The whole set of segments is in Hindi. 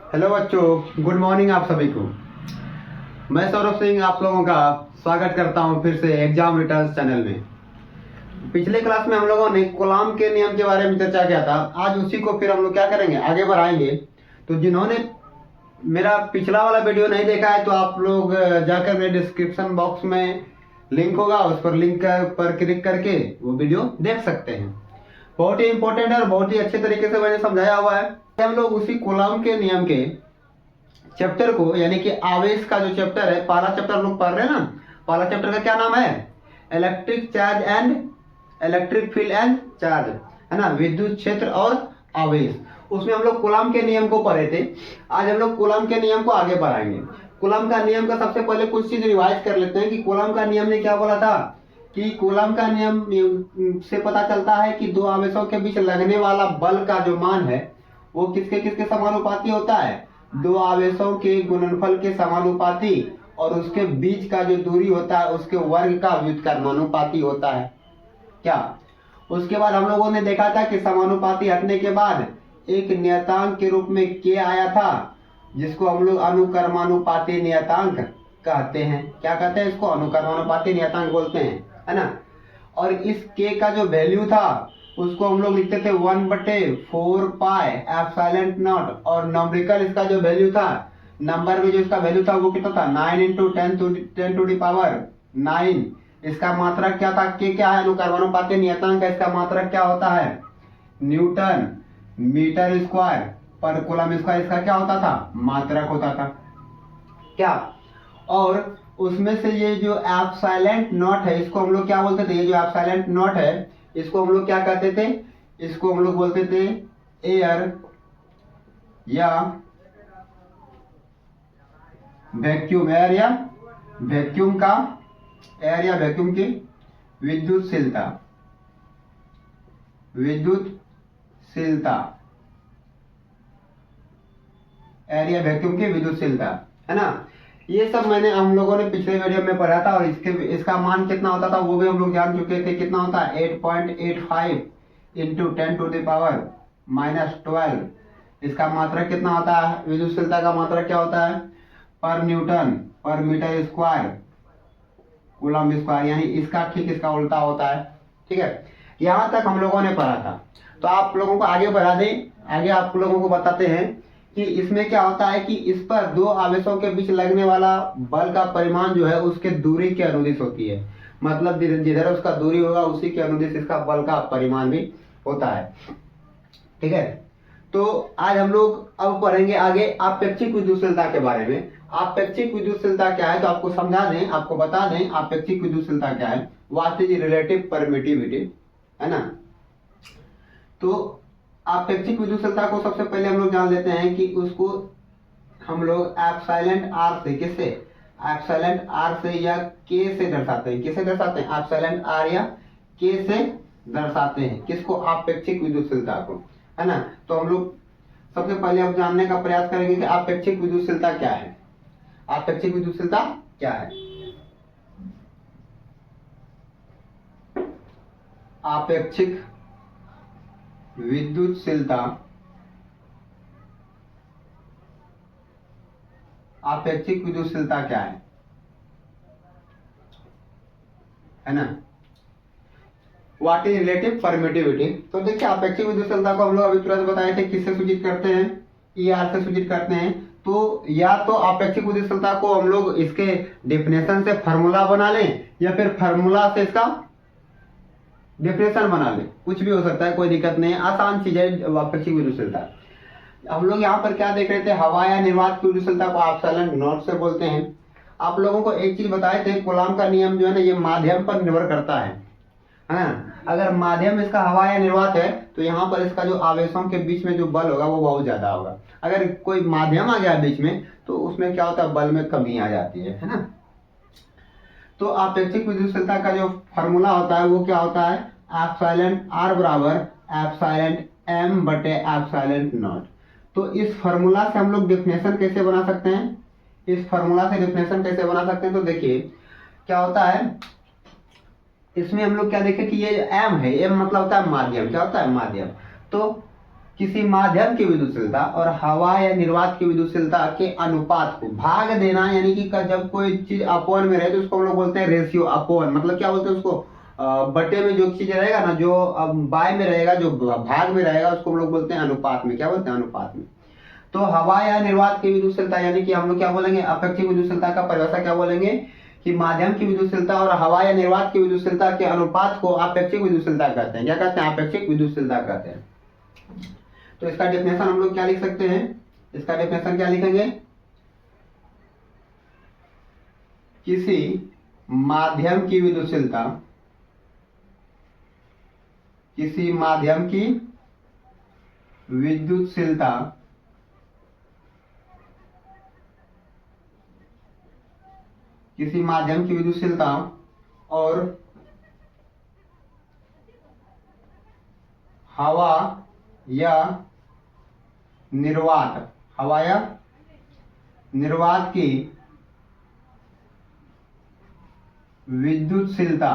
हेलो बच्चों, गुड मॉर्निंग आप सभी को। मैं सौरभ सिंह आप लोगों का स्वागत करता हूं फिर से एग्जाम रिटर्न्स चैनल में। पिछले क्लास में हम लोगों ने कूलॉम के नियम के बारे में चर्चा किया था। आज उसी को फिर हम लोग क्या करेंगे, आगे बढ़ाएंगे। तो जिन्होंने मेरा पिछला वाला वीडियो नहीं देखा है तो आप लोग जाकर मेरे डिस्क्रिप्शन बॉक्स में लिंक होगा, उस पर लिंक पर क्लिक करके वो वीडियो देख सकते हैं। बहुत ही इंपॉर्टेंट है और बहुत ही अच्छे तरीके से मैंने समझाया हुआ है। हम लोग उसी कूलॉम के नियम के चैप्टर को, यानी कि आवेश का जो चैप्टर है, पहला चैप्टर हम लोग पढ़ रहे हैं ना। पहला चैप्टर का क्या नाम है? Electric charge and electric field and charge, है ना, विद्युत क्षेत्र और आवेश। उसमें हम लोग कूलॉम के नियम को पढ़े थे। आज हम लोग कूलॉम के नियम को आगे बढ़ाएंगे। कूलॉम का नियम का सबसे पहले कुछ चीज रिवाइज कर लेते हैं कि कूलॉम का नियम ने क्या बोला था। कि कूलॉम का नियम से पता चलता है कि दो आवेशों के बीच लगने वाला बल का जो मान है वो किसके किसके समानुपाती होता है? दो आवेशों के गुणनफल के समानुपाती, और उसके बीच का जो दूरी होता है उसके वर्ग का व्युत्क्रमानुपाती होता है। क्या? उसके बाद हम लोगों ने देखा था कि समानुपाती हटने के बाद एक नियतांक के रूप में k आया था, जिसको हम लोग अनुक्रमानुपाती नियतांक कहते हैं। क्या कहते हैं इसको? अनुक्रमानुपाती नियतांक बोलते हैं, है ना। और इस k का जो वैल्यू था उसको हम लोग लिखते थे 1/4πε0, और नंबरिकल इसका जो वैल्यू था, नंबर में जो इसका वैल्यू था वो कितना था? 9 × 10⁻⁹ इसका मात्रक क्या था? के क्या है? अनुक्रमानुपाती नियतांक का इसका मात्रक क्या होता है? न्यूटन मीटर स्क्वायर पर कूलम स्क्वायर इसका क्या होता था? मात्रक होता था। क्या? और उसमें से ये जो एप्सिलॉन नॉट है इसको हम लोग क्या बोलते थे? ये जो एप्सिलॉन नॉट है इसको हम लोग क्या कहते थे? इसको हम लोग बोलते थे एयर या वैक्यूम। एयर या वैक्यूम का, एयर या वैक्यूम की विद्युतशीलता, विद्युतशीलता, एयर या वैक्यूम की विद्युतशीलता, है ना। ये सब मैंने हम लोगों ने पिछले वीडियो में पढ़ा था। और इसका मान कितना होता था वो भी हम लोग जान चुके थे। कितना होता है? 8.85 × 10⁻⁻12। इसका मात्रक कितना होता है? विद्युतशीलता का मात्रक क्या होता है? पर न्यूटन पर मीटर स्क्वायर कूलम स्क्वायर, यानी इसका ठीक इसका उल्टा होता है। ठीक है, यहाँ तक हम लोगों ने पढ़ा था। तो आप लोगों को आगे बढ़ा दें। आगे आप लोगों को बताते हैं कि इसमें क्या होता है कि इस पर दो आवेशों के बीच लगने वाला बल का परिमाण जो है उसके दूरी के अनुदिश होती है। मतलब जिधर उसका दूरी होगा उसी के अनुदिश इसका बल का परिमाण भी होता है। ठीक है, तो आज हम लोग अब पढ़ेंगे आगे आपेक्षिक विद्युतशीलता के बारे में। आपेक्षिक विद्युतशीलता क्या है तो आपको समझा दें, आपको बता दें आपेक्षिक विद्युतशीलता क्या है। व्हाट इज रिलेटिव परमिटिविटी, है ना। तो आपेक्षिक विद्युतशीलता को सबसे पहले हम लोग जान लेते हैं कि उसको हम लोग एप्सिलॉन आर से, किससे? एप्सिलॉन आर से या के से दर्शाते हैं। किसे दर्शाते हैं? एप्सिलॉन आर या के से दर्शाते हैं। किसको? आपेक्षिक विद्युतशीलता को, है ना। तो हम लोग सबसे पहले अब जानने का प्रयास करेंगे कि आपेक्षिक विद्युतशीलता क्या है। आपेक्षिक विद्युतशीलता क्या है? आपेक्षिक विद्युतशीलता, आपेक्षिक विद्युतशीलता क्या है ना। What is relative permittivity. तो देखिए आपेक्षिक विद्युतशीलता को हम लोग अभी तुरंत बताए थे किससे सूचित करते हैं? ई आर से सूचित करते हैं। तो या तो आपेक्षिक विद्युतशीलता को हम लोग इसके डेफिनेशन से फार्मूला बना लें या फिर फार्मूला से इसका डेफिनेशन बना लें, कुछ भी हो सकता है, कोई दिक्कत नहीं है, आसान चीज है आपेक्षिक विद्युतशीलता। हम लोग यहाँ पर क्या देख रहे थे? हवा या निर्वात की विद्युतशीलता को एप्सिलॉन नॉट से बोलते हैं। आप लोगों को एक चीज बताए थे, कूलॉम का नियम जो है ना ये माध्यम पर निर्भर करता है ना। अगर माध्यम इसका हवा या निर्वात है तो यहाँ पर इसका जो आवेशों के बीच में जो बल होगा वो बहुत ज्यादा होगा। अगर कोई माध्यम आ गया बीच में तो उसमें क्या होता है? बल में कमी आ जाती है ना। तो आपेक्षिक विद्युतशीलता का जो फार्मूला होता है वो क्या होता है? एप्सिलॉन आर बराबर एप्सिलॉन एम बटे एप्सिलॉन नॉट। तो इस फार्मूला से हम लोग डेफिनेशन कैसे बना सकते हैं? इस फार्मूला से डेफिनेशन कैसे बना सकते हैं? तो देखिए क्या होता है इसमें हम लोग क्या देखें कि ये एम है। एम मतलब होता है माध्यम। क्या होता है? माध्यम। तो किसी माध्यम की विद्युतशीलता और हवा या निर्वात की विद्युतशीलता के अनुपात को भाग देना, यानी कि जब कोई चीज अपवन में रहे तो उसको हम लोग बोलते हैं रेशियो अपवन, मतलब क्या बोलते हैं उसको, बटे में जो चीज रहेगा ना, जो बाय में रहेगा, जो भाग में रहेगा, उसको हम लोग बोलते हैं अनुपात में। क्या बोलते हैं? अनुपात में। तो हवा या निर्वात की विद्युतशीलता, यानी कि हम लोग क्या बोलेंगे, अपेक्षिक विद्युतशीलता का परिभाषा क्या बोलेंगे कि माध्यम की विद्युतशीलता और हवा या निर्वात की विद्युतशीलता के अनुपात को अपेक्षिक विद्युतशीलता कहते हैं। क्या कहते हैं? अपेक्षिक विद्युतशीलता कहते हैं। तो इसका डेफिनेशन हम लोग क्या लिख सकते हैं? इसका डेफिनेशन क्या लिखेंगे? किसी माध्यम की विद्युतशीलता, किसी माध्यम की विद्युतशीलता किसी माध्यम की विद्युतशीलता और हवा या निर्वात, हवा या निर्वात की विद्युतशीलता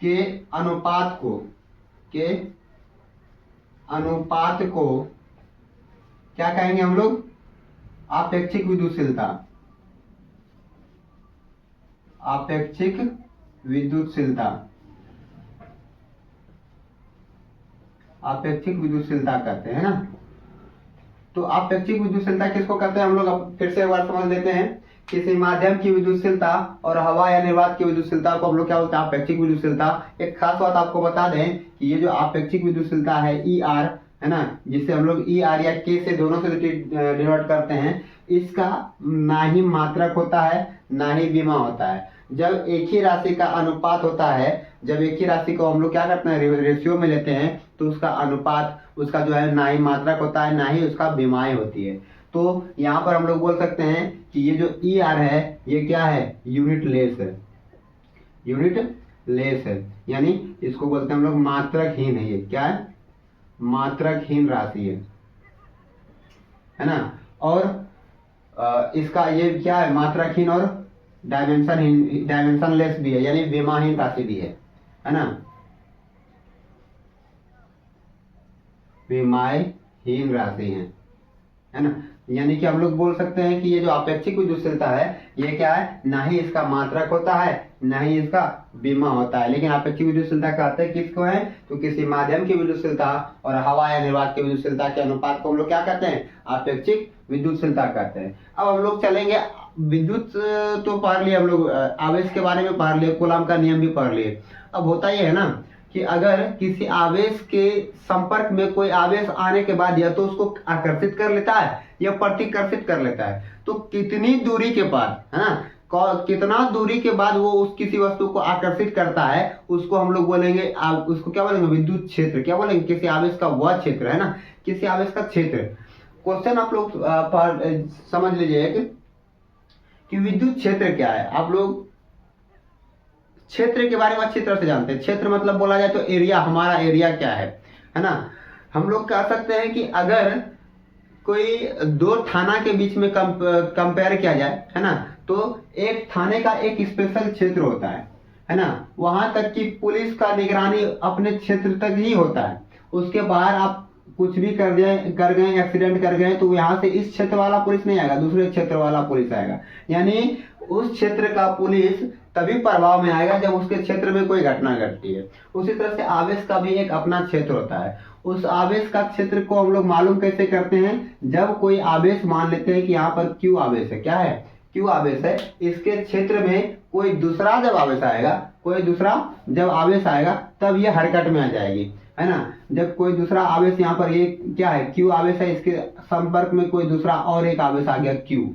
के अनुपात को क्या कहेंगे हम लोग? अपेक्षिक विद्युतशीलता। अपेक्षिक विद्युतशीलता, अपेक्षिक विद्युतशीलता कहते हैं ना। तो अपेक्षिक विद्युतशीलता किसको कहते हैं हम लोग? अब फिर से एक बार समझ लेते हैं। किसी माध्यम की विद्युतशीलता और हवा या निर्वात की विद्युतशीलता को हम लोग क्या बोलते हैं? अपेक्षिक विद्युतशीलता। एक खास बात आपको बता दें कि ये जो अपेक्षिक विद्युतशीलता है ER, है ना, जिसे हम लोग ER या K से दोनों से डिनोट करते हैं, इसका ना ही मात्रक होता है ना ही विमा होता है। जब एक ही राशि का अनुपात होता है, जब एक ही राशि को हम लोग क्या करते हैं, रेशियो में लेते हैं, तो उसका अनुपात, उसका जो है ना ही मात्रक होता है ना ही उसका विमाएं होती है। तो यहाँ पर हम लोग बोल सकते हैं कि ये जो ER है ये क्या है? यूनिट लेस है। यूनिट लेस है, यानी इसको बोलते हैं हम लोग मात्रकहीन है। ये क्या है? मात्रकहीन राशि है ना। और इसका ये क्या है? मात्रकहीन और डायमेंशनलेस भी है, यानी विमाहीन राशि भी है ना। विमाहीन राशि है ना। यानी कि हम लोग बोल सकते हैं कि ये जो अपेक्षिक विद्युतशीलता है ये क्या है? ना ही इसका मात्रक होता है ना ही इसका विमा होता है। लेकिन अपेक्षिक विद्युतशीलता कहते हैं किसको है? तो किसी माध्यम की विद्युतशीलता और हवा या निर्वात की विद्युतशीलता के अनुपात को हम लोग क्या कहते हैं? अपेक्षिक विद्युतशीलता कहते हैं। अब हम लोग चलेंगे, विद्युत तो पढ़ लिए हम लोग, आवेश के बारे में पढ़ लिए, कूलॉम का नियम भी पढ़ लिए। अब होता ये है ना कि अगर किसी आवेश के संपर्क में कोई आवेश आने के बाद या तो उसको आकर्षित कर लेता है या प्रतिकर्षित कर लेता है, तो कितनी दूरी के बाद, है ना, कितना दूरी के बाद वो उस किसी वस्तु को आकर्षित करता है, उसको हम लोग बोलेंगे, उसको क्या बोलेंगे? विद्युत क्षेत्र। क्या बोलेंगे? किसी आवेश का वह क्षेत्र, है ना, किसी आवेश का क्षेत्र। क्वेश्चन आप लोग समझ लीजिए कि विद्युत क्षेत्र क्या है। आप लोग क्षेत्र के बारे में अच्छी तरह से जानते हैं। क्षेत्र मतलब बोला जाए तो एरिया, हमारा एरिया क्या है ना। हम लोग कह सकते हैं कि अगर कोई दो थाना के बीच में कंपेयर किया जाए, है ना, तो एक थाने का एक स्पेशल क्षेत्र होता है ना। वहां तक कि पुलिस का निगरानी अपने क्षेत्र तक ही होता है। उसके बाहर आप कुछ भी कर गए, एक्सीडेंट कर गए, तो यहाँ से इस क्षेत्र वाला पुलिस नहीं आएगा, दूसरे क्षेत्र वाला पुलिस आएगा। यानी उस क्षेत्र का पुलिस तभी प्रभाव में आएगा जब उसके क्षेत्र में कोई घटना घटती है। उसी तरह से आवेश का भी एक अपना क्षेत्र होता है। उस आवेश का क्षेत्र को हम लोग मालूम कैसे करते हैं? जब कोई आवेश, मान लेते हैं कि यहाँ पर Q आवेश है, क्या है? Q आवेश है, इसके क्षेत्र में कोई दूसरा जब आवेश आएगा, कोई दूसरा जब आवेश आएगा तब ये हरकत में आ जाएगी, है ना। जब कोई दूसरा आवेश, यहाँ पर ये क्या है? Q आवेश है, इसके संपर्क में कोई दूसरा और एक आवेश आ गया Q,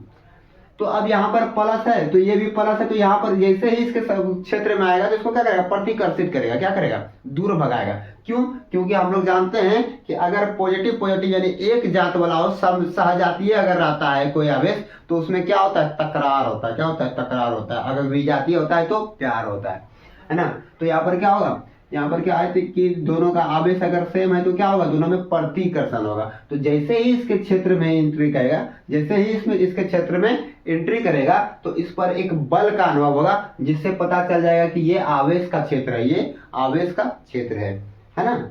तो अब यहाँ पर प्लस है तो ये भी प्लस है, तो यहाँ पर जैसे ही इसके क्षेत्र में आएगा तो इसको क्या करेगा? प्रतिकर्षित करेगा। क्या करेगा? दूर भगाएगा। क्यों? क्योंकि हम लोग जानते हैं कि अगर पॉजिटिव पॉजिटिव यानी एक जात वाला हो, सहजातीय अगर रहता है कोई आवेश, तो उसमें क्या होता है? तकरार होता है। क्या होता है? तकरार होता है। अगर विजातीय होता है तो प्यार होता है ना। तो यहाँ पर क्या होगा यहाँ पर क्या है कि दोनों का आवेश अगर सेम है तो क्या होगा, दोनों में प्रतिकर्षण होगा। तो जैसे ही इसके क्षेत्र में एंट्री करेगा, जैसे ही इसमें इसके क्षेत्र में एंट्री करेगा तो इस पर एक बल का अनुभव होगा, जिससे पता चल जाएगा कि ये आवेश का क्षेत्र है, ये आवेश का क्षेत्र है ना।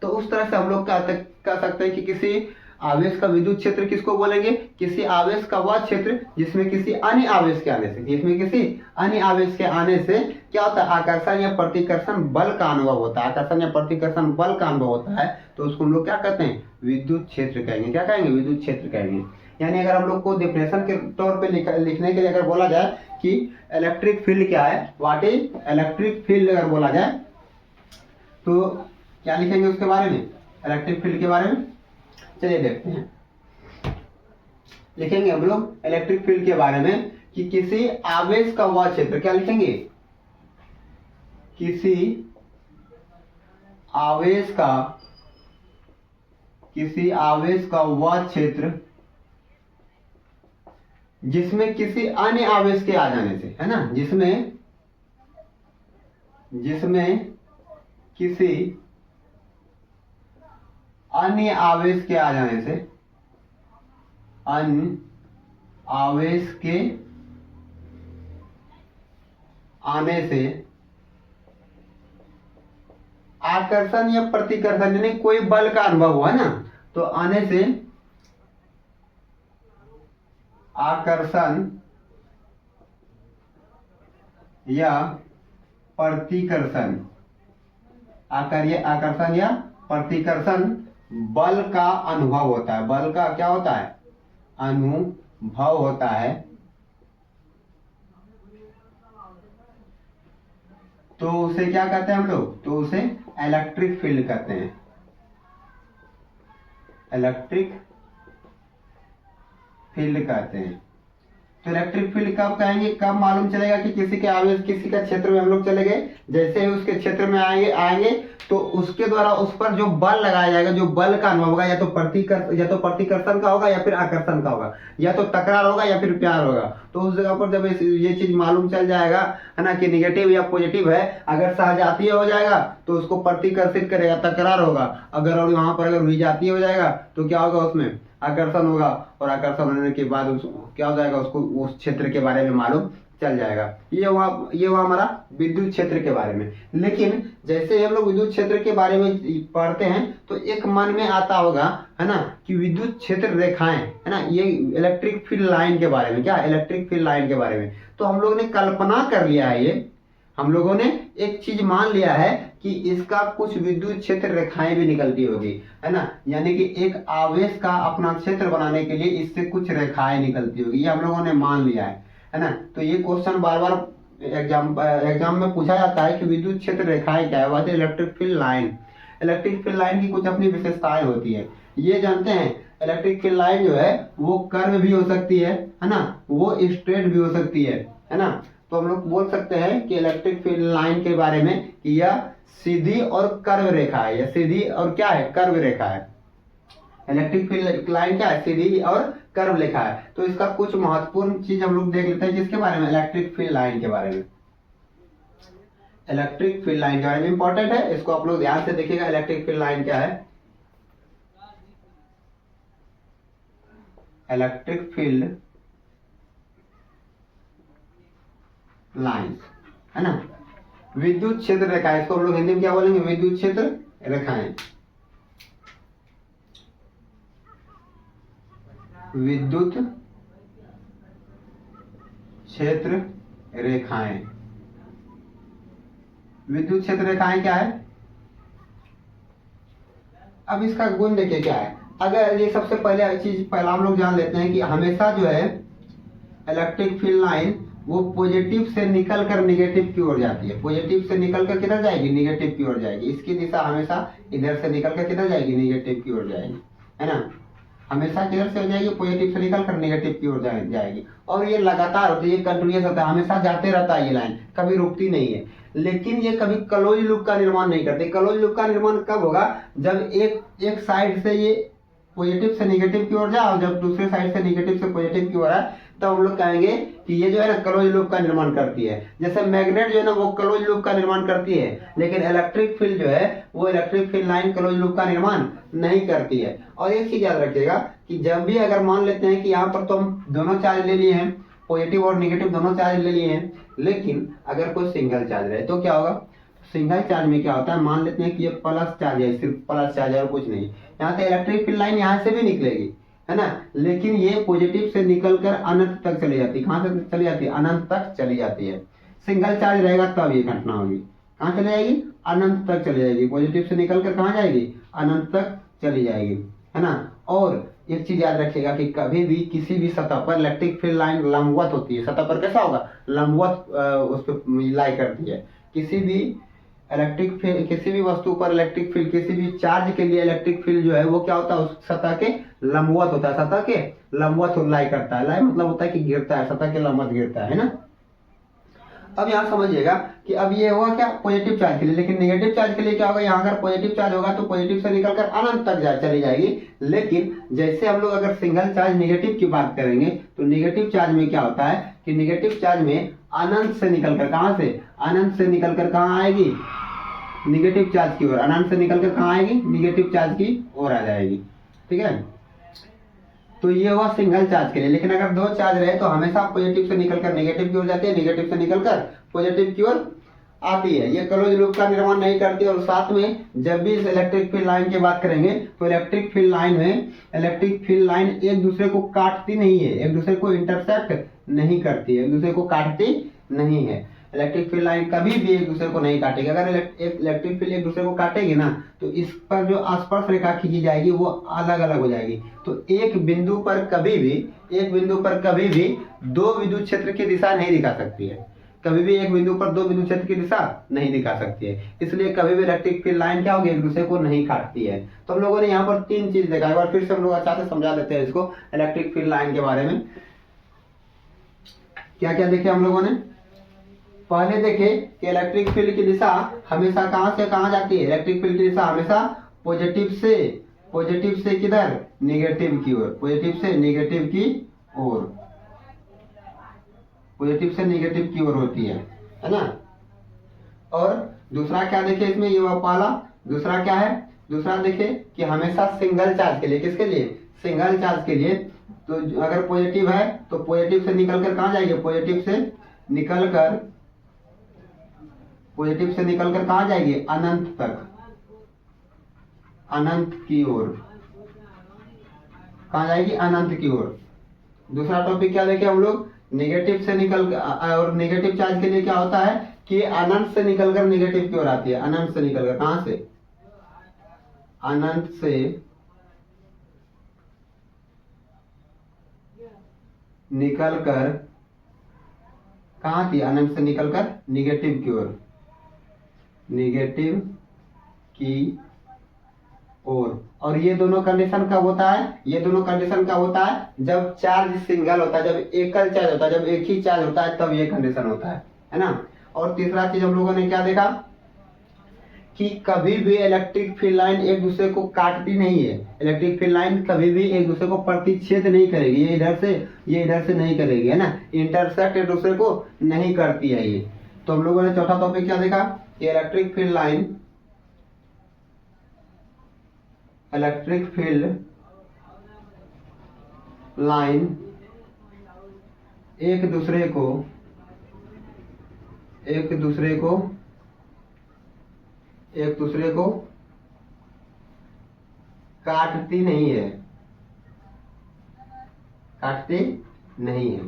तो उस तरह से हम लोग कह सकते हैं कि किसी आवेश का विद्युत क्षेत्र किसको बोलेंगे, किसी आवेश का वह क्षेत्र जिसमें किसी अन्य आवेश के आने से, जिसमें किसी अन्य आवेश के आने से क्या होता है, आकर्षण या प्रतिकर्षण बल का अनुभव होता है, आकर्षण या प्रतिकर्षण बल का अनुभव होता है। तो उसको हम लोग क्या कहते हैं, विद्युत क्षेत्र कहेंगे। क्या कहेंगे, विद्युत क्षेत्र कहेंगे। यानी अगर हम लोग को डेफिनेशन के तौर पे लिखने के लिए अगर बोला जाए कि इलेक्ट्रिक फील्ड क्या है, व्हाट इज इलेक्ट्रिक फील्ड, अगर बोला जाए तो क्या लिखेंगे उसके बारे में, इलेक्ट्रिक फील्ड के बारे में। चलिए देखते हैं, लिखेंगे हम लोग इलेक्ट्रिक फील्ड के बारे में कि किसी आवेश का वह क्षेत्र, क्या लिखेंगे, किसी आवेश का वह क्षेत्र जिसमें किसी अन्य आवेश के आ जाने से, है ना, जिसमें किसी अन्य आवेश के आ जाने से, अन्य आवेश के आने से आकर्षण या प्रतिकर्षण यानी कोई बल का अनुभव हुआ ना, तो आने से आकर्षण या प्रतिकर्षण, आकर्षण या प्रतिकर्षण बल का अनुभव होता है, बल का क्या होता है, अनुभव होता है। तो उसे क्या कहते हैं हम लोग, तो उसे इलेक्ट्रिक फील्ड कहते हैं, इलेक्ट्रिक फील्ड कहते हैं। तो इलेक्ट्रिक फील्ड कब कहेंगे, कब मालूम चलेगा कि किसी के आवेश, किसी का क्षेत्र में हम लोग चले गए, जैसे ही उसके क्षेत्र में आएंगे तो उसके द्वारा उस पर जो बल लगाया जाएगा, जो बल का अनुभव होगा, या तो प्रतिकर्षण का होगा या फिर आकर्षण का होगा, या तो तकरार होगा या फिर प्यार होगा। तो उस जगह पर जब ये चीज मालूम चल जाएगा, है ना, कि निगेटिव या पॉजिटिव है, अगर सहजातीय हो जाएगा तो उसको प्रतिकर्षित करेगा, तकरार होगा। अगर और वहां पर अगर विजातीय हो जाएगा तो क्या होगा, उसमें आकर्षण होगा, और आकर्षण होने के बाद क्या हो जाएगा, उसको उस क्षेत्र के बारे में मालूम चल जाएगा। ये हुआ हमारा विद्युत क्षेत्र के बारे में। लेकिन जैसे हम लोग विद्युत क्षेत्र के बारे में पढ़ते हैं तो एक मन में आता होगा, है ना, कि विद्युत क्षेत्र रेखाएं, है ना, ये इलेक्ट्रिक फील्ड लाइन के बारे में, क्या इलेक्ट्रिक फील्ड लाइन के बारे में। तो हम लोगों ने कल्पना कर लिया है, ये हम लोगों ने एक चीज मान लिया है कि इसका कुछ विद्युत क्षेत्र रेखाएं भी निकलती होगी, है ना, यानी कि एक आवेश का अपना क्षेत्र बनाने के लिए इससे कुछ रेखाएं निकलती होगी, ये हम लोगों ने मान लिया है ना। तो ये क्वेश्चन बार बार एग्जाम में पूछा जाता है कि विद्युत क्षेत्र रेखाएं क्या है, वह electric field line. Electric field line की कुछ अपनी विशेषताएं होती है, ये जानते हैं। इलेक्ट्रिक फील्ड लाइन जो है वो कर्व भी हो सकती है ना, वो स्ट्रेट भी हो सकती है ना। तो हम लोग बोल सकते हैं कि इलेक्ट्रिक फील्ड लाइन के बारे में कि यह सीधी और कर्व रेखा है, यह सीधी और क्या है, कर्व रेखा है। इलेक्ट्रिक फील्ड लाइन क्या है, सीधी और कर्व रेखा है। तो इसका कुछ महत्वपूर्ण चीज हम लोग देख लेते हैं, जिसके बारे में, इलेक्ट्रिक फील्ड लाइन के बारे में। इलेक्ट्रिक फील्ड लाइन के बारे में इंपॉर्टेंट है, इसको आप लोग ध्यान से देखिएगा। इलेक्ट्रिक फील्ड लाइन क्या है, इलेक्ट्रिक फील्ड लाइन, है ना, विद्युत क्षेत्र रेखाएं, इसको हम लोग हिंदी में क्या बोलेंगे, विद्युत क्षेत्र रेखाएं, विद्युत क्षेत्र रेखाएं। विद्युत क्षेत्र रेखाएं क्या है, अब इसका गुण देखिए क्या है। अगर ये सबसे पहला हम लोग जान लेते हैं कि हमेशा जो है इलेक्ट्रिक फील्ड लाइन वो पॉजिटिव से निकलकर निगेटिव की ओर जाती है, पॉजिटिव से निकलकर किधर जाएगी, निगेटिव की ओर जाएगी। इसकी दिशा हमेशा इधर से निकलकर किधर जाएगी, निगेटिव की ओर जाएगी, है ना, हमेशा किधर से हो जाएगी, पॉजिटिव से निकलकर निगेटिव की ओर जाएगी। और ये लगातार होती है, ये कंटिन्यूअस होता है, हमेशा जाते रहता है, ये लाइन कभी रुकती नहीं है। लेकिन ये कभी क्लोज लूप का निर्माण नहीं करते। क्लोज लूप का निर्माण कब होगा, जब एक साइड से ये पॉजिटिव से नेगेटिव की ओर जाए और जब दूसरे साइड से नेगेटिव से पॉजिटिव की ओर आए, तब हम लोग कहेंगे कि ये जो है ना क्लोज लूप का निर्माण करती है। जैसे मैग्नेट जो है ना वो क्लोज लूप का निर्माण करती है, लेकिन इलेक्ट्रिक फील्ड जो है वो electric field line close loop का निर्माण नहीं करती है। और एक चीज याद रखिएगा कि जब भी अगर मान लेते हैं कि यहाँ पर तो हम दोनों चार्ज ले लिए हैं, पॉजिटिव और निगेटिव दोनों चार्ज ले लिए हैं, लेकिन अगर कोई सिंगल चार्ज रहे तो क्या होगा? सिंगल चार्ज में क्या होता है, मान लेते हैं कि ये प्लस चार्ज है, सिर्फ प्लस चार्ज है और कुछ नहीं, यहाँ तो इलेक्ट्रिक फील्ड लाइन यहाँ से भी निकलेगी, है ना, लेकिन ये पॉजिटिव से निकलकर अनंत तक चली जाती है। कहाँ से चली जाती है? अनंत तक चली जाती है। सिंगल चार्ज रहेगा तब ये घटना होगी। कहाँ चली जाएगी? अनंत तक चली जाएगी। पॉजिटिव से निकलकर कहाँ जाएगी? अनंत तक चली जाएगी, है ना। और एक चीज याद रखिएगा कि कभी भी किसी भी सतह पर इलेक्ट्रिक फील्ड लाइन लंबवत होती है। सतह पर कैसा होगा? लंबवत उस पर लाई करती है। किसी भी वस्तु पर इलेक्ट्रिक फील्ड, किसी भी चार्ज के लिए इलेक्ट्रिक फील्ड जो है वो क्या होता है? उस सतह के लंबवत होता है। सतह के लंबवत लाई करता है। लाई मतलब होता है कि गिरता है, सतह के लंबवत गिरता है ना। अब यहाँ समझिएगा कि अब ये हुआ क्या? पॉजिटिव चार्ज के लिए। लेकिन नेगेटिव चार्ज के लिए क्या होगा? यहाँ अगर पॉजिटिव चार्ज होगा तो पॉजिटिव से निकलकर अनंत तक चली जाएगी। लेकिन जैसे हम लोग अगर सिंगल चार्ज नेगेटिव की बात करेंगे तो नेगेटिव चार्ज में क्या होता है कि नेगेटिव चार्ज में अनंत से निकलकर, कहाँ से? अनंत से निकलकर कहाँ आएगी? निगेटिव चार्ज की ओर। अनंत से निकलकर कहाँ आएगी? निगेटिव चार्ज की ओर आ जाएगी। ठीक है, तो ये हुआ सिंगल चार्ज के लिए। लेकिन अगर दो चार्ज रहे तो हमेशा पॉजिटिव से निकलकर नेगेटिव की ओर जाती है, नेगेटिव से निकलकर पॉजिटिव की ओर आती है। ये क्लोज लूप का निर्माण नहीं करती। और साथ में जब भी इस इलेक्ट्रिक फील्ड लाइन की बात करेंगे तो इलेक्ट्रिक फील्ड लाइन एक दूसरे को काटती नहीं है, एक दूसरे को इंटरसेक्ट नहीं करती है, एक दूसरे को काटती नहीं है। इलेक्ट्रिक फील्ड लाइन कभी भी एक दूसरे को नहीं काटेगी। अगर इलेक्ट्रिक फील्ड एक दूसरे को काटेगी ना तो इस पर जो स्पर्श रेखा खींची जाएगी वो अलग अलग हो जाएगी। तो एक बिंदु पर कभी भी दो विद्युत क्षेत्र की दिशा नहीं दिखा सकती है। कभी भी एक बिंदु पर दो विद्युत क्षेत्र की दिशा नहीं दिखा सकती है। इसलिए कभी भी इलेक्ट्रिक फील्ड लाइन क्या होगी? एक दूसरे को नहीं काटती है। तो हम लोगों ने यहाँ पर तीन चीज देखा। एक बार फिर से हम लोग अच्छा से समझा देते हैं इसको इलेक्ट्रिक फील्ड लाइन के बारे में। क्या क्या देखे हम लोगों ने? पहले देखे कि इलेक्ट्रिक फील्ड की दिशा हमेशा कहां से कहां जाती है? इलेक्ट्रिक फील्ड की दिशा हमेशा पॉजिटिव से किधर? नेगेटिव की ओर। पॉजिटिव से नेगेटिव की ओर, पॉजिटिव से नेगेटिव की ओर होती है ना। और दूसरा क्या देखे इसमें? ये पहला। दूसरा क्या है? दूसरा देखे कि हमेशा सिंगल चार्ज के लिए, किसके लिए? सिंगल चार्ज के लिए, तो अगर पॉजिटिव है तो पॉजिटिव से निकलकर कहां जाएगी? पॉजिटिव से निकलकर कहां जाएगी? अनंत तक, अनंत की ओर। कहां जाएगी? अनंत की ओर। दूसरा टॉपिक क्या देखे हम लोग? नेगेटिव से निकल, और नेगेटिव चार्ज के लिए क्या होता है कि अनंत से निकलकर नेगेटिव की ओर आती है। अनंत से निकलकर, कहां से? अनंत से निकलकर कहां आती है? अनंत से निकलकर नेगेटिव की ओर, नेगेटिव की ओर। और ये दोनों कंडीशन कब होता है? ये दोनों कंडीशन कब होता है? जब चार्ज सिंगल होता है, जब एकल चार्ज होता है, जब एक ही चार्ज होता है, तब ये कंडीशन होता है ना। और तीसरा चीज हम लोगों ने क्या देखा कि कभी भी इलेक्ट्रिक फील्ड लाइन एक दूसरे को काटती नहीं है। इलेक्ट्रिक फील्ड लाइन कभी भी एक दूसरे को प्रतिच्छेद नहीं करेगी। ये इधर से नहीं करेगी, है ना। इंटरसेक्ट एक दूसरे को नहीं करती है ये। तो हम लोगों ने चौथा टॉपिक क्या देखा कि इलेक्ट्रिक फील्ड लाइन एक दूसरे को काटती नहीं है,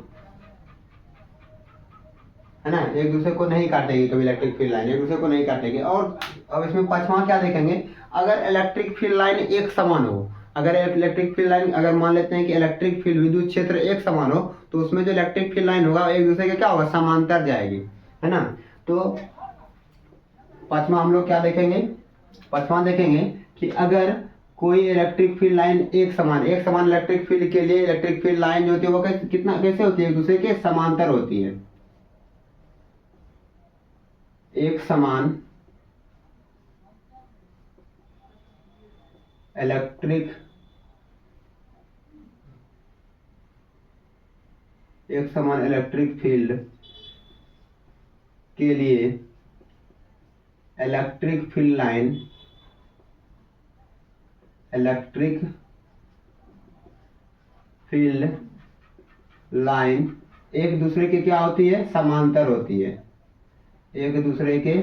है ना। एक दूसरे को नहीं काटेगी कभी इलेक्ट्रिक फील्ड लाइन, एक दूसरे को नहीं काटेगी। और अब इसमें पांचवा क्या देखेंगे? अगर इलेक्ट्रिक फील्ड लाइन एक समान हो, अगर इलेक्ट्रिक फील्ड लाइन, अगर मान लेते हैं कि इलेक्ट्रिक फील्ड विद्युत क्षेत्र एक समान हो तो उसमें जो इलेक्ट्रिक फील्ड लाइन होगा एक दूसरे के क्या होगा? समांतर जाएगी, है ना। तो पांचवा हम लोग क्या देखेंगे? पांचवा देखेंगे कि अगर कोई इलेक्ट्रिक फील्ड लाइन एक समान इलेक्ट्रिक फील्ड के लिए इलेक्ट्रिक फील्ड लाइन जो होती है वो कैसे होती है? एक दूसरे के समांतर होती है। एक समान इलेक्ट्रिक एक समान इलेक्ट्रिक फील्ड के लिए इलेक्ट्रिक फील्ड लाइन एक दूसरे के क्या होती है, समांतर होती है, एक दूसरे के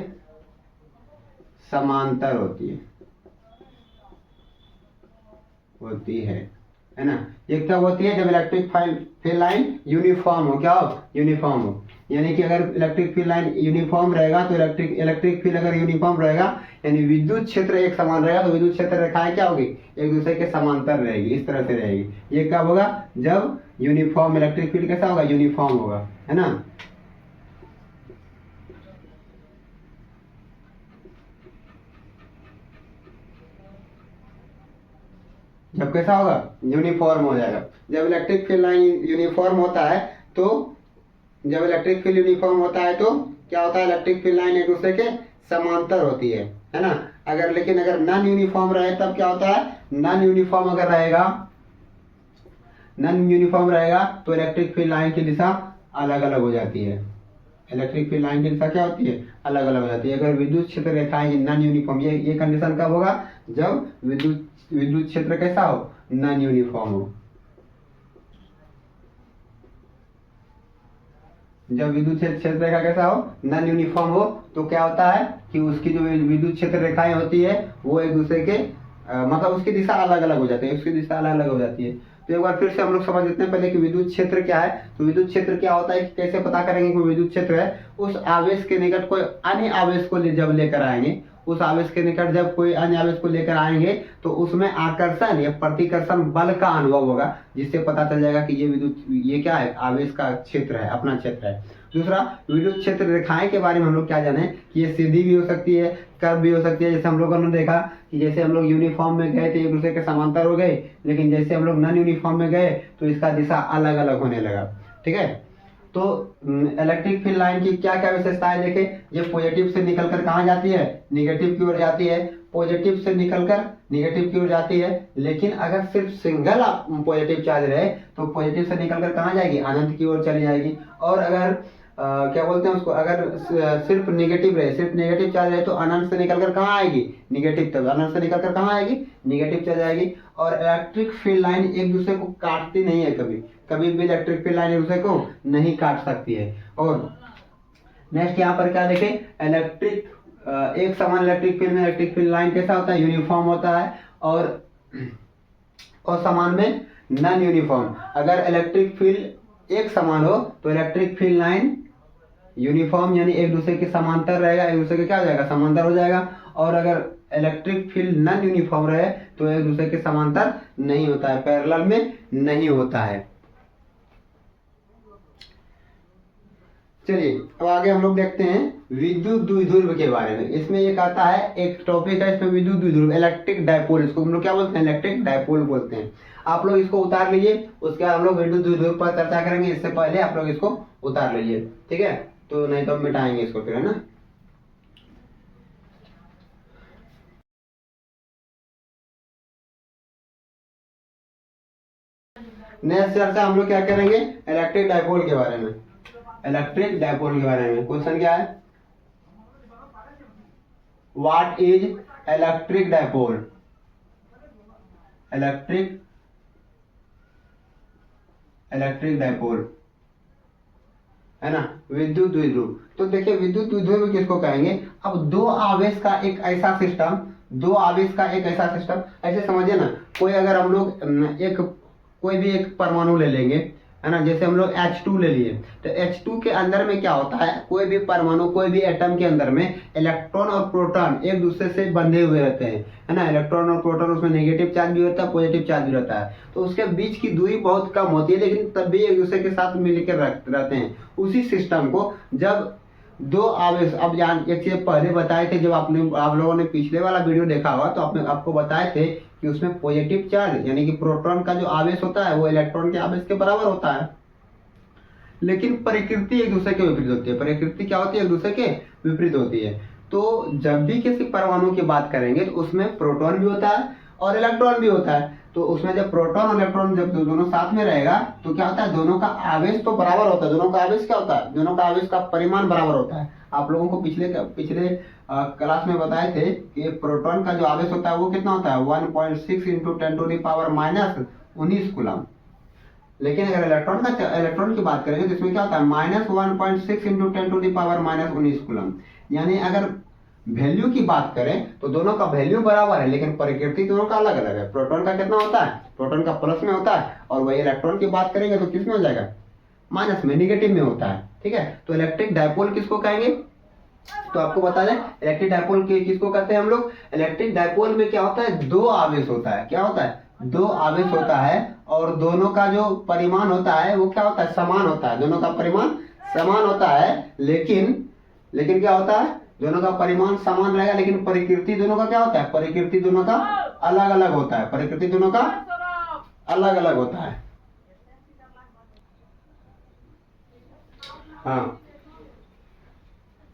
समांतर होती है ना। ये कब होती है, जब इलेक्ट्रिक फील्ड लाइन यूनिफॉर्म हो, क्या हो, यूनिफॉर्म हो। यानी कि अगर इलेक्ट्रिक फील्ड लाइन यूनिफॉर्म रहेगा तो इलेक्ट्रिक फील्ड अगर यूनिफॉर्म रहेगा यानी विद्युत क्षेत्र एक समान रहेगा तो विद्युत क्षेत्र रेखाएं क्या होगी, एक दूसरे के समांतर रहेगी, इस तरह से रहेगी। ये कब होगा, जब यूनिफॉर्म इलेक्ट्रिक फील्ड कैसा होगा, यूनिफॉर्म होगा, है ना। जब कैसा होगा, यूनिफॉर्म हो जाएगा। जब इलेक्ट्रिक फील्ड लाइन यूनिफॉर्म होता है तो जब इलेक्ट्रिक फील्ड यूनिफॉर्म होता है तो क्या होता है, इलेक्ट्रिक फील्ड लाइन एक दूसरे के समांतर होती है ना। लेकिन अगर नॉन यूनिफॉर्म रहे तब क्या होता है, नॉन यूनिफॉर्म रहेगा तो इलेक्ट्रिक फील्ड लाइन की दिशा अलग अलग हो जाती है। इलेक्ट्रिक फील्ड लाइन की दिशा क्या होती है, अलग अलग हो जाती है। अगर विद्युत क्षेत्र रेखाएं नॉन यूनिफॉर्म, ये कंडीशन कब होगा, जब विद्युत क्षेत्र कैसा हो, नॉन यूनिफॉर्म हो। जब विद्युत क्षेत्र रेखा कैसा हो, नॉन यूनिफॉर्म हो, तो क्या होता है कि उसकी जो विद्युत क्षेत्र रेखाएं होती है वो एक दूसरे के मतलब उसकी दिशा अलग अलग हो जाती है, तो एक बार फिर से हम लोग समझ लेते हैं पहले कि विद्युत क्षेत्र क्या है। तो विद्युत क्षेत्र क्या होता है, कि कैसे पता करेंगे कि विद्युत क्षेत्र है, उस आवेश के निकट कोई अन्य आवेश को जब लेकर आएंगे, उस आवेश के निकट जब कोई अन्य आवेश को लेकर आएंगे तो उसमें आकर्षण या प्रतिकर्षण बल का अनुभव होगा, जिससे पता चल जाएगा कि ये क्या है, आवेश का क्षेत्र है, अपना क्षेत्र है। दूसरा, विद्युत क्षेत्र रेखाएं के बारे में हम लोग क्या जाने कि ये सीधी भी हो सकती है, कर्व भी हो सकती है। जैसे हम लोगों ने देखा कि जैसे हम लोग यूनिफॉर्म में गए थे एक दूसरे के समांतर हो गए, लेकिन जैसे हम लोग नॉन यूनिफॉर्म में गए तो इसका दिशा अलग अलग होने लगा। ठीक है, तो इलेक्ट्रिक फील्ड लाइन की क्या क्या विशेषताएं देखें। ये पॉजिटिव से निकलकर कहाँ जाती है, निगेटिव की ओर जाती है। पॉजिटिव से निकलकर निगेटिव की ओर जाती है, लेकिन अगर सिर्फ सिंगल पॉजिटिव चार्ज रहे तो पॉजिटिव से निकलकर कहाँ जाएगी, अनंत की ओर चली जाएगी। और अगर क्या बोलते हैं उसको, अगर सिर्फ नेगेटिव रहे, सिर्फ नेगेटिव चार्ज रहे तो अनंत से निकलकर कहाँ आएगी, निगेटिव तक, अनंत से निकलकर कहाँ आएगी, निगेटिव चल जाएगी। और इलेक्ट्रिक फील्ड लाइन एक दूसरे को काटती नहीं है, कभी भी इलेक्ट्रिक फील्ड लाइन एक दूसरे को नहीं काट सकती है। और नेक्स्ट यहाँ पर क्या देखें, एक समान इलेक्ट्रिक फील्ड में इलेक्ट्रिक फील्ड लाइन कैसा होता है, यूनिफॉर्म होता है। और समान में नॉन यूनिफॉर्म। अगर इलेक्ट्रिक फील्ड एक समान हो तो इलेक्ट्रिक फील्ड लाइन यूनिफॉर्म यानी एक दूसरे के समांतर रहेगा, एक दूसरे के क्या हो जाएगा, समांतर हो जाएगा। और अगर इलेक्ट्रिक फील्ड नॉन यूनिफॉर्म रहे तो एक दूसरे के समांतर नहीं होता है, पैरेलल में नहीं होता है। चलिए अब आगे हम लोग देखते हैं विद्युत द्विध्रुव के बारे में। इसमें एक आता है, एक टॉपिक है इसमें विद्युत द्विध्रुव, इलेक्ट्रिक डायपोल, इसको हम लोग क्या बोलते हैं, इलेक्ट्रिक डायपोल बोलते हैं। आप लोग इसको उतार लीजिए, उसके बाद हम लोग विद्युत द्विध्रुव पर चर्चा करेंगे। इससे पहले आप लोग इसको उतार लीजिए, ठीक है, तो नहीं तो मिटाएंगे इसको फिर, है ना। नेक्स्ट चर्चा हम लोग क्या करेंगे, इलेक्ट्रिक डायपोल के बारे में। इलेक्ट्रिक डायपोल के बारे में क्वेश्चन क्या है, what is electric dipole, electric dipole, है ना, विद्युत द्विध्रुव। तो देखिए विद्युत द्विध्रुव किसको कहेंगे, अब दो आवेश का एक ऐसा सिस्टम, ऐसे समझिए ना, कोई अगर हम लोग कोई भी एक परमाणु ले लेंगे, है ना, जैसे हम लोग H2 ले लिए, तो H2 के अंदर में क्या होता है, कोई भी परमाणु, कोई भी एटम के अंदर में इलेक्ट्रॉन और प्रोटॉन एक दूसरे से बंधे हुए रहते हैं, है ना। इलेक्ट्रॉन और प्रोटॉन, उसमें नेगेटिव चार्ज भी होता है, पॉजिटिव चार्ज भी रहता है, तो उसके बीच की दूरी बहुत कम होती है, लेकिन तब भी एक दूसरे के साथ मिलकर रहते हैं। उसी सिस्टम को जब दो आवेश, अब एक चीज पहले बताए थे, जब आप लोगों ने पिछले वाला वीडियो देखा होगा तो आपको बताए थे कि उसमें पॉजिटिव चार्ज यानी कि प्रोटॉन का जो आवेश होता है वो इलेक्ट्रॉन के आवेश के बराबर होता है, लेकिन प्रकृति एक दूसरे के विपरीत होती है। प्रकृति क्या होती है, एक दूसरे के विपरीत होती है। तो जब भी किसी परमाणु की बात करेंगे तो उसमें प्रोटॉन भी होता है और इलेक्ट्रॉन भी होता है। तो उसमें जब प्रोटॉन और इलेक्ट्रॉन जब दोनों साथ में रहेगा तो क्या होता है, दोनों का आवेश तो बराबर होता है। दोनों का आवेश क्या होता है, दोनों का आवेश का परिमाण बराबर होता है। आप लोगों को पिछले पिछले क्लास में बताए थे कि प्रोटॉन का जो आवेश होता है वो कितना होता है, 1.6 इंटू 10⁻⁻19 कूलम। लेकिन अगर इलेक्ट्रॉन की बात करेंगे तो इसमें क्या होता है, -1.6 इंटू 10⁻⁻19 कूलम। यानी अगर वैल्यू की बात करें तो दोनों का वैल्यू बराबर है, लेकिन प्रकृति दोनों का अलग अलग है। प्रोटॉन का कितना होता है, प्रोटॉन का प्लस में होता है, और वही इलेक्ट्रॉन की बात करेंगे तो किस में हो जाएगा, माइनस में, निगेटिव में होता है। ठीक है, तो इलेक्ट्रिक डायपोल किसको कहेंगे, तो आपको बता दें इलेक्ट्रिक डायपोल किसको कहते हैं हम लोग। इलेक्ट्रिक डायपोल में क्या होता है, दो आवेश होता है। क्या होता है, दो आवेश होता है, और दोनों का जो परिमाण होता है वो क्या होता है, समान होता है। दोनों का परिमाण समान होता है, लेकिन क्या होता है, दोनों का परिमाण समान रहेगा, लेकिन प्रकृति दोनों का क्या होता है, प्रकृति दोनों का अलग अलग होता है। प्रकृति दोनों का अलग अलग होता है। हाँ,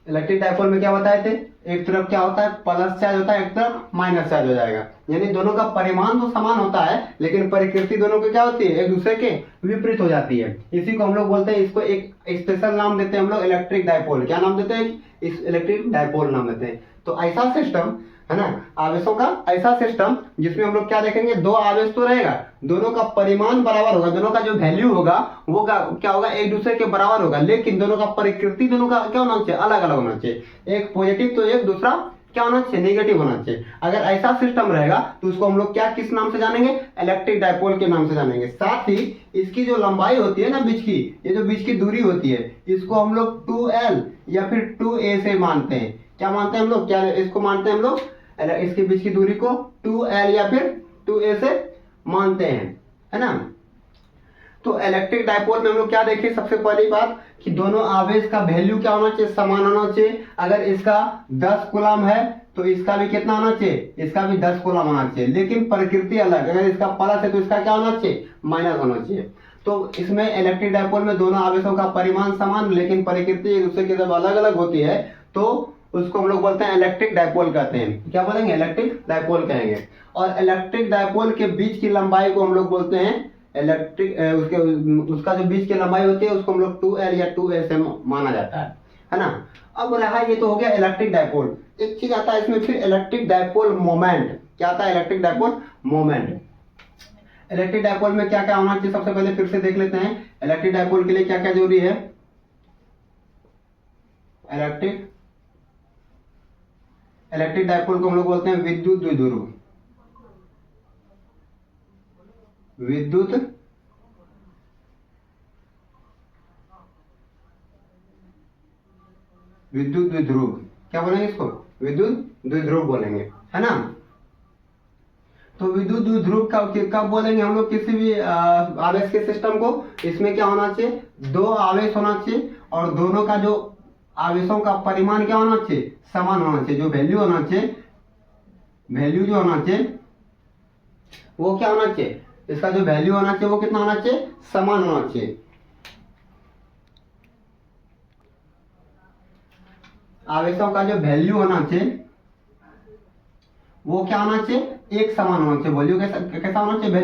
इलेक्ट्रिक डायपोल में क्या बताए थे, एक तरफ क्या होता है, प्लस चार्ज होता है, एक तरफ माइनस चार्ज हो जाएगा। यानी दोनों का परिमाण तो समान होता है, लेकिन प्रकृति दोनों की क्या होती है, एक दूसरे के विपरीत हो जाती है। इसी को हम लोग बोलते हैं, इसको एक स्पेशल नाम देते हैं हम लोग, इलेक्ट्रिक डायपोल। क्या नाम देते हैं, इस इलेक्ट्रिक डायपोल नाम देते हैं। तो ऐसा सिस्टम है ना, आवेशों का ऐसा सिस्टम जिसमें हम लोग क्या देखेंगे, दो आवेश तो रहेगा, दोनों का परिमाण बराबर होगा, दोनों का जो वैल्यू होगा वो क्या होगा, एक दूसरे के बराबर होगा, लेकिन दोनों का प्रकृति दोनों का क्या होना चाहिए, अलग अलग होना चाहिए। एक पॉजिटिव तो एक दूसरा क्या होना चाहिए, नेगेटिव होना चाहिए। अगर ऐसा सिस्टम रहेगा तो उसको हम लोग क्या किस नाम से जानेंगे, इलेक्ट्रिक डायपोल के नाम से जानेंगे। साथ ही इसकी जो लंबाई होती है ना बीच की, ये जो बीच की दूरी होती है, इसको हम लोग 2L या फिर 2A से मानते हैं। क्या मानते हैं हम लोग, क्या इसको मानते हैं हम लोग, इसके बीच की दूरी को 2L या फिर 2A से मानते हैं, है ना। तो इलेक्ट्रिक डायपोल में हम लोग क्या देखें, सबसे पहली बात कि दोनों आवेश का वैल्यू क्या होना चाहिए, समान होना चाहिए। अगर इसका 10 कूलम है तो इसका भी कितना होना चाहिए, इसका भी 10 कूलम होना चाहिए, लेकिन प्रकृति अलग। अगर इसका प्लस है तो इसका क्या होना चाहिए, माइनस होना चाहिए। तो इसमें इलेक्ट्रिक डायपोल में दोनों आवेशों का परिमाण समान, लेकिन प्रकृति एक दूसरे की जब अलग अलग होती है तो उसको हम लोग बोलते हैं इलेक्ट्रिक डायपोल कहते हैं। क्या बोलेंगे, इलेक्ट्रिक डायपोल कहेंगे। और इलेक्ट्रिक डायपोल के बीच की लंबाई को हम लोग बोलते हैं इलेक्ट्रिक, उसका जो बीच की लंबाई होती है उसको हम लोग 2L या 2A से माना जाता है ना। अब रहा, ये तो हो गया इलेक्ट्रिक डायपोल। एक चीज आता है इसमें फिर, इलेक्ट्रिक डायपोल मोमेंट। क्या आता है, electric dipole moment. Electric dipole में क्या क्या होना चाहिए, सबसे पहले फिर से देख लेते हैं इलेक्ट्रिक डायपोल के लिए क्या क्या जरूरी है। इलेक्ट्रिक डायपोल को हम लोग बोलते हैं विद्युत द्विध्रुव। विद्युत द्विध्रुव, क्या बोलेंगे इसको, विद्युत द्विध्रुव बोलेंगे, है ना। तो विद्युत द्विध्रुव कब बोलेंगे हम लोग, किसी भी आवेश के सिस्टम को। इसमें क्या होना चाहिए, दो आवेश होना चाहिए, और दोनों का जो आवेशों का परिमाण क्या होना चाहिए, समान होना चाहिए। जो वैल्यू होना चाहिए, वैल्यू जो होना चाहिए वो क्या होना चाहिए, इसका जो वैल्यू होना चाहिए वो कितना होना चाहिए, समान होना चाहिए। आवेशों का जो वैल्यू होना चाहिए वो क्या होना चाहिए, एक समान होना चाहिए। वैल्यू कैसा होना चाहिए,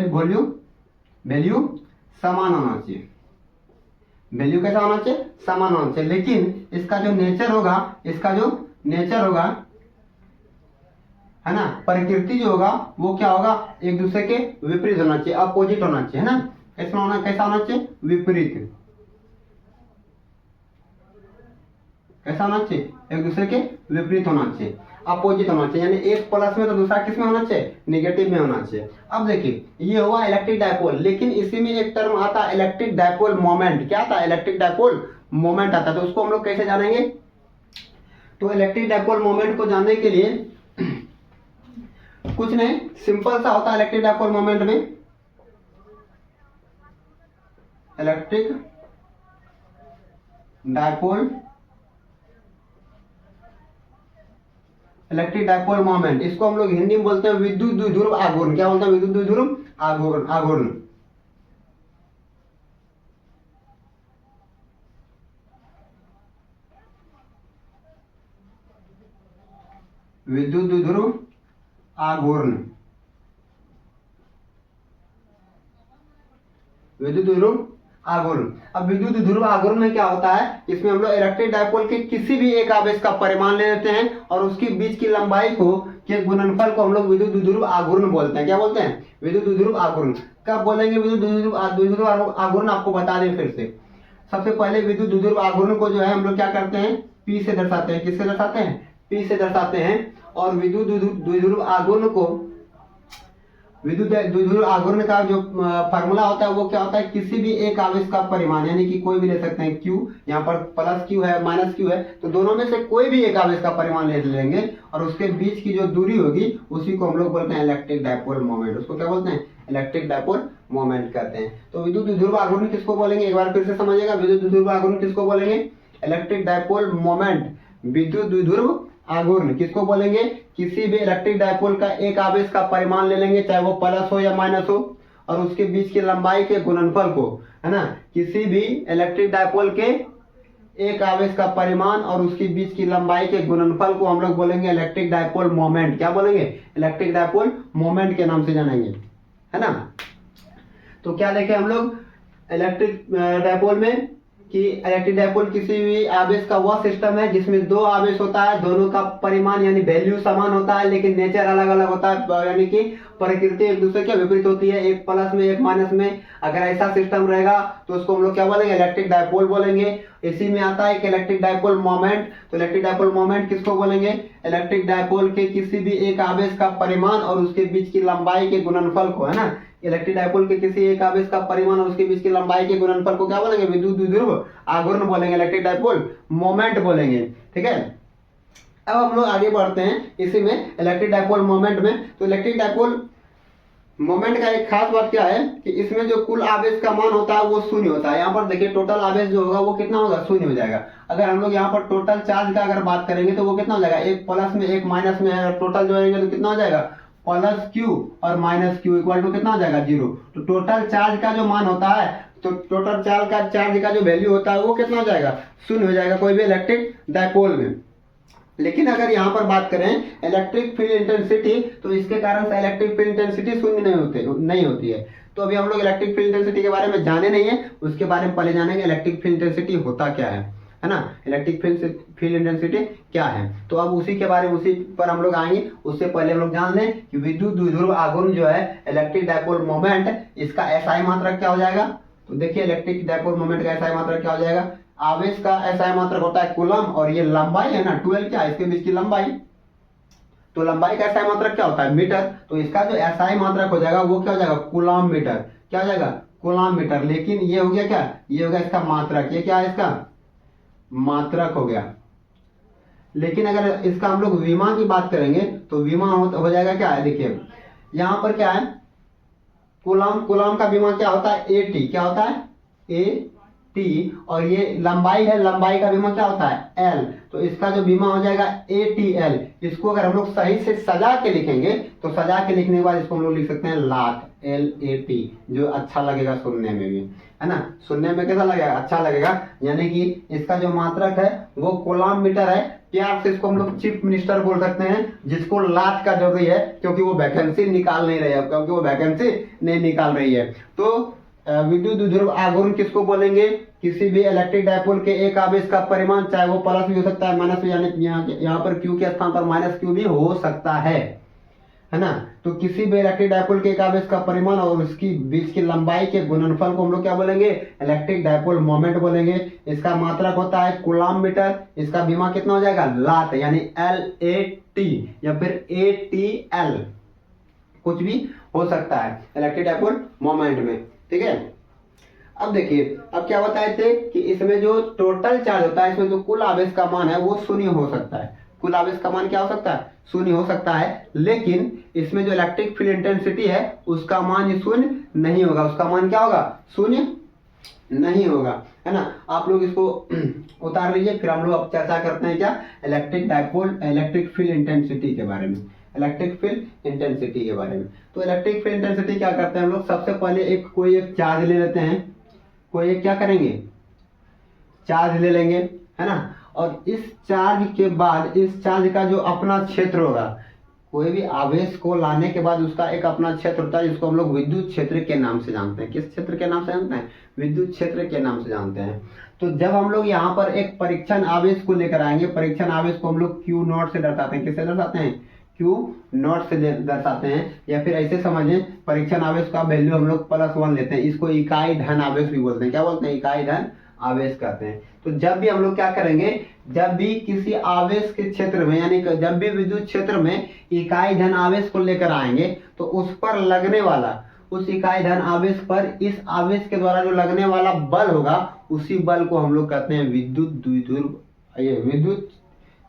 वैल्यू समान होना चाहिए। वैल्यू कैसा होना चाहिए, समान होना चाहिए। लेकिन इसका जो नेचर होगा, है ना, प्रकृति जो होगा वो क्या होगा, एक दूसरे के विपरीत होना चाहिए, अपोजिट होना चाहिए, है ना। कैसा होना चाहिए, विपरीत। कैसा होना चाहिए, एक दूसरे के विपरीत होना चाहिए, अपोजिट होना चाहिए। यानी एक प्लस में तो दूसरा किस में होना चाहिए, निगेटिव में होना चाहिए। अब देखिए, ये हुआ इलेक्ट्रिक डायपोल, लेकिन इसी में एक टर्म आता है इलेक्ट्रिक डायपोल मोमेंट। क्या आता है, इलेक्ट्रिक डायपोल मोमेंट आता है। तो उसको हम लोग कैसे जानेंगे, तो इलेक्ट्रिक डायपोल मोमेंट को जानने के लिए कुछ नहीं, सिंपल सा होता है इलेक्ट्रिक डायपोल मोमेंट में। इलेक्ट्रिक डायपोल मोमेंट, इसको हम लोग हिंदी में बोलते हैं विद्युत द्विध्रुव आघूर्ण। क्या बोलते हैं, विद्युत द्विध्रुव आघूर्ण। विद्युत द्विध्रुव आघूर्ण। विद्युत ध्रुव आघूर्ण। अब विद्युत ध्रुव आघूर्ण में क्या होता है, इसमें हम लोग इलेक्ट्रिक डायपोल के किसी भी एक आवेश का परिमाण ले लेते हैं और उसके बीच की लंबाई को के गुणनफल को हम लोग विद्युत ध्रुव आघूर्ण बोलते हैं। क्या बोलते हैं? विद्युत ध्रुव आघूर्ण। कब बोलेंगे विद्युत ध्रुव आघूर्ण? आपको बता दें फिर से। सबसे पहले विद्युत ध्रुव आघूर्ण को जो है हम लोग क्या करते हैं, P से दर्शाते हैं। किससे दर्शाते हैं? P से दर्शाते हैं। और विद्युत द्विध्रुव आघूर्ण को, विद्युत द्विध्रुव आघूर्ण का जो फार्मूला होता है वो क्या होता है, किसी भी एक आवेश का परिमाण, यानी कि कोई भी ले सकते हैं Q, यहाँ पर प्लस Q है माइनस Q है, तो दोनों में से कोई भी एक आवेश का परिमाण ले लेंगे और उसके बीच की जो दूरी होगी उसी को हम लोग बोलते हैं इलेक्ट्रिक डायपोल मोमेंट। उसको क्या बोलते हैं? इलेक्ट्रिक डायपोल मोमेंट कहते हैं। तो विद्युत द्विध्रुव आघूर्ण किसको बोलेंगे, एक बार फिर से समझिएगा। विद्युत द्विध्रुव आघूर्ण किसको बोलेंगे? Electric dipole moment. विद्युत द्विध्रुव आघूर्ण किसको बोलेंगे? किसी भी इलेक्ट्रिक डायपोल का एक आवेश का परिमाण ले लेंगे, चाहे वो प्लस हो या माइनस हो, और उसके बीच की लंबाई के गुणनफल को, है ना, किसी भी इलेक्ट्रिक डायपोल के एक आवेश का परिमाण और उसके बीच की लंबाई के गुणनफल को हम लोग बोलेंगे इलेक्ट्रिक डायपोल मोमेंट। क्या बोलेंगे? इलेक्ट्रिक डायपोल मोमेंट के नाम से जानेंगे, है ना। तो क्या देखे हम लोग इलेक्ट्रिक डायपोल में कि इलेक्ट्रिक डायपोल किसी भी आवेश का वह सिस्टम है जिसमें दो आवेश होता है, दोनों का परिमाण यानी वैल्यू समान होता है लेकिन नेचर अलग अलग होता है, यानी कि प्रकृति एक दूसरे के विपरीत होती है, एक प्लस में एक माइनस में। अगर ऐसा सिस्टम रहेगा तो उसको हम लोग क्या बोलेंगे? इलेक्ट्रिक डायपोल बोलेंगे। इसी में आता है कि इलेक्ट्रिक डायपोल मोमेंट। तो इलेक्ट्रिक डायपोल मोमेंट किसको बोलेंगे? इलेक्ट्रिक डायपोल के किसी भी एक आवेश का परिमाण और उसके बीच की लंबाई के गुणनफल को, है ना, इलेक्ट्रिक डायपोल के किसी एक आवेश का परिमाण और उसके बीच की लंबाई के गुणनफल को क्या बोलेंगे? विद्युत द्विध्रुव आघूर्ण बोलेंगे, इलेक्ट्रिक डायपोल मोमेंट बोलेंगे। ठीक है, अब हम लोग आगे बढ़ते हैं इसी में इलेक्ट्रिक डायपोल मोमेंट में। तो इलेक्ट्रिक डायपोल मोमेंट का एक खास बात क्या है कि इसमें जो कुल आवेश का मान होता है वो शून्य होता है। यहाँ पर देखिए टोटल आवेश जो होगा वो कितना होगा? शून्य हो जाएगा। अगर हम लोग यहाँ पर टोटल चार्ज का अगर बात करेंगे तो वो कितना हो जाएगा? एक प्लस में एक माइनस में है, टोटल जोड़ेंगे तो कितना हो जाएगा? प्लस Q और माइनस Q इक्वल टू कितना हो जाएगा? 0। तो टोटल चार्ज का जो मान होता है, तो टोटल चार्ज का जो वैल्यू होता है वो कितना हो जाएगा? शून्य हो जाएगा कोई भी इलेक्ट्रिक डायपोल में। लेकिन अगर यहाँ पर बात करें इलेक्ट्रिक फील्ड इंटेंसिटी, तो इसके कारण से इलेक्ट्रिक फील्ड इंटेंसिटी शून्य नहीं होती है। तो अभी हम लोग इलेक्ट्रिक फील्ड इंटेंसिटी के बारे में जाने नहीं है, उसके बारे में पहले जानेंगे इलेक्ट्रिक फील्ड इंटेंसिटी होता क्या है ना, इलेक्ट्रिक फील्ड इंटेंसिटी क्या है। तो अब उसी के बारे में उसी पर हम लोग आएंगे। उससे पहले हम लोग जान लें कि विद्युत द्विध्रुव आघूर्ण जो है इलेक्ट्रिक डायपोल मोमेंट, इसका SI मात्रक क्या हो जाएगा। तो देखिए इलेक्ट्रिक डायपोल मोमेंट का SI मात्रक क्या हो जाएगा? आवेश का SI मात्रक होता है कूलम और ये लंबाई है ना 12, क्या इसके बीच की लंबाई, तो लंबाई का SI मात्रक क्या होता है? मीटर। तो इसका जो SI मात्रक हो जाएगा वो क्या हो जाएगा? Coulomb metre. क्या हो जाएगा? Coulomb metre. लेकिन ये हो गया क्या? ये हो गया इसका मात्रक। ये क्या है? इसका मात्रक हो गया। लेकिन अगर इसका हम लोग विमा की बात करेंगे तो विमा हो जाएगा क्या है? देखिए यहाँ पर क्या है, कूलम का विमा क्या होता है? AT। क्या होता है? AT। और ये लंबाई है, लंबाई का विमा क्या होता है? L। तो इसका जो विमा हो जाएगा ATL। इसको अगर हम लोग सही से सजा के लिखेंगे तो सजा के लिखने के बाद इसको हम लोग लिख सकते हैं लाख, LAT, जो अच्छा लगेगा सुनने में भी, है ना। सुनने में कैसा लगेगा? अच्छा लगेगा। यानी कि इसका जो मात्रक है वो कूलम मीटर है। प्यार से इसको हम लोग चीफ मिनिस्टर बोल सकते हैं, जिसको लाख का जरूरी है क्योंकि वो वैकेंसी निकाल नहीं रही है, तो विद्युत द्विध्रुव आघूर्ण किसको बोलेंगे? किसी भी इलेक्ट्रिक डायपोल के एक आवेश का परिमाण, चाहे वो प्लस भी हो सकता है माइनस भी, यानी यहाँ पर Q के स्थान पर माइनस Q भी हो सकता है ना। तो किसी भी इलेक्ट्रिक डायपोल के एक आवेश का परिमाण और उसकी बीच की लंबाई के गुणनफल को हम लोग क्या बोलेंगे? इलेक्ट्रिक डायपोल मोमेंट बोलेंगे। इसका मात्रक होता है कूलम मीटर। इसका विमा कितना हो जाएगा? लाट, यानी LAT या फिर ATL, कुछ भी हो सकता है इलेक्ट्रिक डायपोल मोमेंट में। ठीक है, अब देखिए अब क्या बताए थे कि इसमें जो टोटल चार्ज होता है, इसमें जो कुल आवेश का मान है वो शून्य हो सकता है। कुल आवेश का मान क्या हो सकता है? शून्य हो सकता है। लेकिन इसमें जो इलेक्ट्रिक फील्ड इंटेंसिटी है उसका मान शून्य नहीं होगा। उसका मान क्या होगा? शून्य नहीं होगा, है ना। आप लोग इसको उतार लीजिए, फिर हम लोग अब चर्चा करते हैं क्या? इलेक्ट्रिक फील्ड इंटेंसिटी के बारे में। इलेक्ट्रिक फील्ड इंटेंसिटी के बारे में, तो इलेक्ट्रिक फील्ड इंटेंसिटी क्या करते हैं हम लोग? सबसे पहले कोई एक चार्ज ले लेते हैं। कोई एक क्या करेंगे? चार्ज ले लेंगे, है ना। और इस चार्ज के बाद इस चार्ज का जो अपना क्षेत्र होगा, कोई भी आवेश को लाने के बाद उसका एक अपना क्षेत्र होता है जिसको हम लोग विद्युत क्षेत्र के नाम से जानते हैं। किस क्षेत्र के नाम से जानते हैं? विद्युत क्षेत्र के नाम से जानते हैं। तो जब हम लोग यहाँ पर एक परीक्षण आवेश को लेकर आएंगे, परीक्षण आवेश को हम लोग क्यू नॉट से दर्शाते हैं। किससे दर्शाते हैं? क्यू नॉट से दर्शाते हैं। या फिर ऐसे समझें, परीक्षण आवेश का वैल्यू हम लोग +1 लेते हैं। इसको इकाई धन आवेश भी बोलते हैं। क्या बोलते हैं? इकाई धन आवेश कहते हैं। तो जब भी हम लोग क्या करेंगे, जब भी किसी आवेश के क्षेत्र में, यानी जब भी विद्युत क्षेत्र में इकाई धन आवेश को लेकर आएंगे तो उस पर लगने वाला, उस इकाई धन आवेश पर इस आवेश के द्वारा जो लगने वाला बल होगा, उसी बल को हम लोग कहते हैं विद्युत द्विध्रुव, ये विद्युत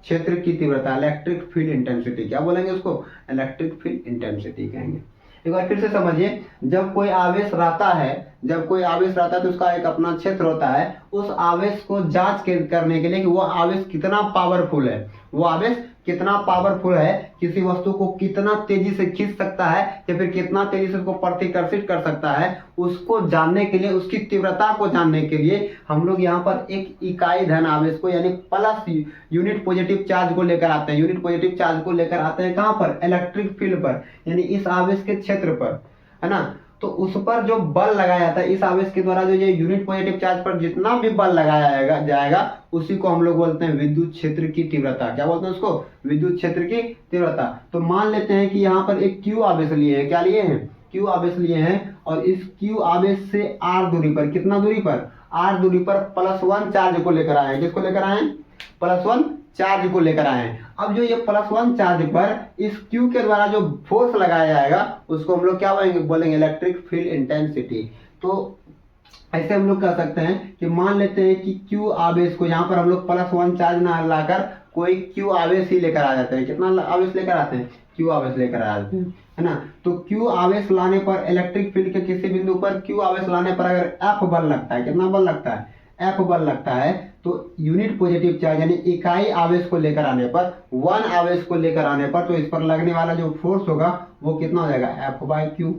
क्षेत्र की तीव्रता, इलेक्ट्रिक फील्ड इंटेंसिटी। क्या बोलेंगे उसको? इलेक्ट्रिक फील्ड इंटेंसिटी कहेंगे। एक बार फिर से समझिए, जब कोई आवेश रहता है, जब कोई आवेश रहता है तो उसका एक अपना क्षेत्र होता है। उस आवेश को जांच करने के लिए कि वो आवेश कितना पावरफुल है, वो आवेश कितना पावरफुल है, किसी वस्तु को कितना तेजी से खींच सकता है या फिर कितना तेजी से उसको प्रतिकर्षित कर सकता है, उसको जानने के लिए, उसकी तीव्रता को जानने के लिए हम लोग यहाँ पर एक इकाई धन आवेश को, यानी प्लस यूनिट पॉजिटिव चार्ज को लेकर आते हैं। यूनिट पॉजिटिव चार्ज को लेकर आते हैं कहाँ पर? इलेक्ट्रिक फील्ड पर, यानी इस आवेश के क्षेत्र पर, है ना। तो उस पर जो बल लगाया जाता है, इस आवेश के द्वारा जो ये यूनिट पॉजिटिव चार्ज पर जितना भी बल लगाया जाएगा उसी को हम लोग बोलते हैं विद्युत क्षेत्र की तीव्रता। क्या बोलते हैं उसको? विद्युत क्षेत्र की तीव्रता। तो मान लेते हैं कि यहाँ पर एक क्यू आवेश लिए हैं। क्या लिए हैं? क्यू आवेश लिए हैं। और इस क्यू आवेश से r दूरी पर, कितना दूरी पर? r दूरी पर +1 चार्ज को लेकर आए हैं। किसको लेकर आए हैं? +1 चार्ज को लेकर आए हैं। अब जो ये +1 चार्ज पर इस Q के द्वारा जो फोर्स लगाया जाएगा उसको हम लोग क्या बोलेंगे? Electric field intensity. तो ऐसे हम लोग कह सकते हैं कि मान लेते हैं कि Q आवेश को, यहाँ पर हम लोग +1 चार्ज ना लाकर कोई Q आवेश ही लेकर आ जाते हैं। कितना आवेश लेकर आते हैं? Q आवेश लेकर आ जाते हैं, है ना। तो Q आवेश लाने पर, इलेक्ट्रिक फील्ड के किसी बिंदु पर Q आवेश लाने पर अगर F बल लगता है, कितना बल लगता है? F बल लगता है, तो यूनिट पॉजिटिव चार्ज यानी इकाई आवेश को लेकर आने पर, 1 आवेश को लेकर आने पर, तो इस पर लगने वाला जो फोर्स होगा वो कितना हो जाएगा? F/Q।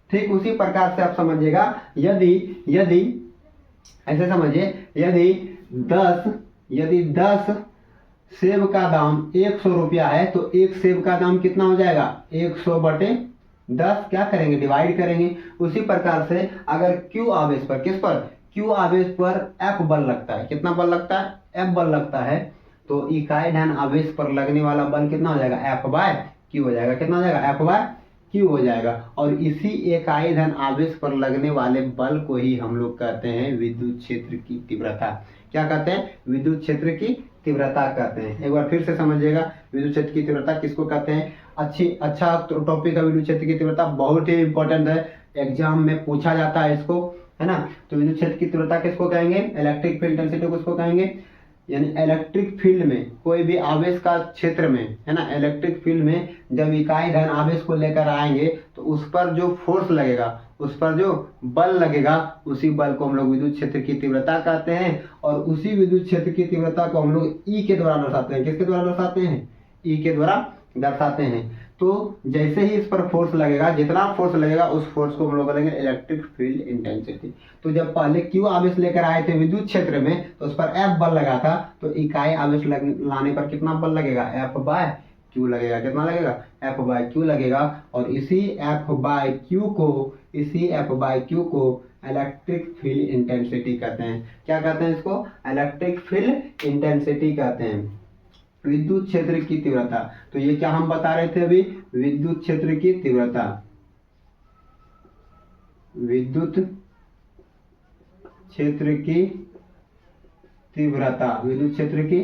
ठीक उसी प्रकार से आप समझिएगा, यदि ऐसे समझिए, यदि 10 सेब का दाम 100 रुपया है तो एक सेब का दाम कितना हो जाएगा? 100/10 क्या करेंगे? डिवाइड करेंगे। उसी प्रकार से अगर Q आवेश पर, किस पर? Q आवेश पर F बल लगता है। कितना बल लगता है? F बल लगता है, तो इकाई धन आवेश पर लगने वाला बल कितना हो जाएगा? F/Q हो जाएगा। कितना हो जाएगा? F/Q हो जाएगा। और इसी इकाई धन आवेश पर लगने वाले बल को ही हम लोग कहते हैं विद्युत क्षेत्र की तीव्रता। क्या कहते हैं? विद्युत क्षेत्र की तीव्रता कहते हैं। एक बार फिर से समझिएगा, विद्युत क्षेत्र की तीव्रता किसको कहते हैं? अच्छा टॉपिक है विद्युत क्षेत्र की तीव्रता, बहुत ही इंपॉर्टेंट है, एग्जाम में पूछा जाता है इसको, है ना। तो विद्युत क्षेत्र की तीव्रता किसको कहेंगे? इलेक्ट्रिक फील्ड इंटेंसिटी किसको कहेंगे? यानी इलेक्ट्रिक फील्ड में, कोई भी आवेश का क्षेत्र में, है ना, इलेक्ट्रिक फील्ड में जब इकाई धन आवेश को लेकर आएंगे तो उस पर जो फोर्स लगेगा, उस पर जो बल लगेगा, उसी बल को हम लोग विद्युत क्षेत्र की तीव्रता कहते हैं। और उसी विद्युत क्षेत्र की तीव्रता को हम लोग ई के द्वारा दर्शाते हैं। किसके द्वारा दर्शाते हैं? ई के द्वारा दर्शाते हैं। तो जैसे ही इस पर फोर्स लगेगा, जितना फोर्स लगेगा उस फोर्स को हम लोग बोलेंगे इलेक्ट्रिक फील्ड इंटेंसिटी। तो जब पहले Q आवेश लेकर आए थे विद्युत क्षेत्र में तो उस पर F बल लगा था, तो इकाई आवेश लाने पर कितना बल लगेगा? F/Q लगेगा। कितना लगेगा? F/Q लगेगा। और इसी F/Q को इलेक्ट्रिक फील्ड इंटेंसिटी कहते हैं। क्या कहते हैं इसको? इलेक्ट्रिक फील्ड इंटेंसिटी कहते हैं, विद्युत क्षेत्र की तीव्रता। तो ये क्या हम बता रहे थे अभी? विद्युत क्षेत्र की तीव्रता, विद्युत क्षेत्र की तीव्रता, विद्युत क्षेत्र की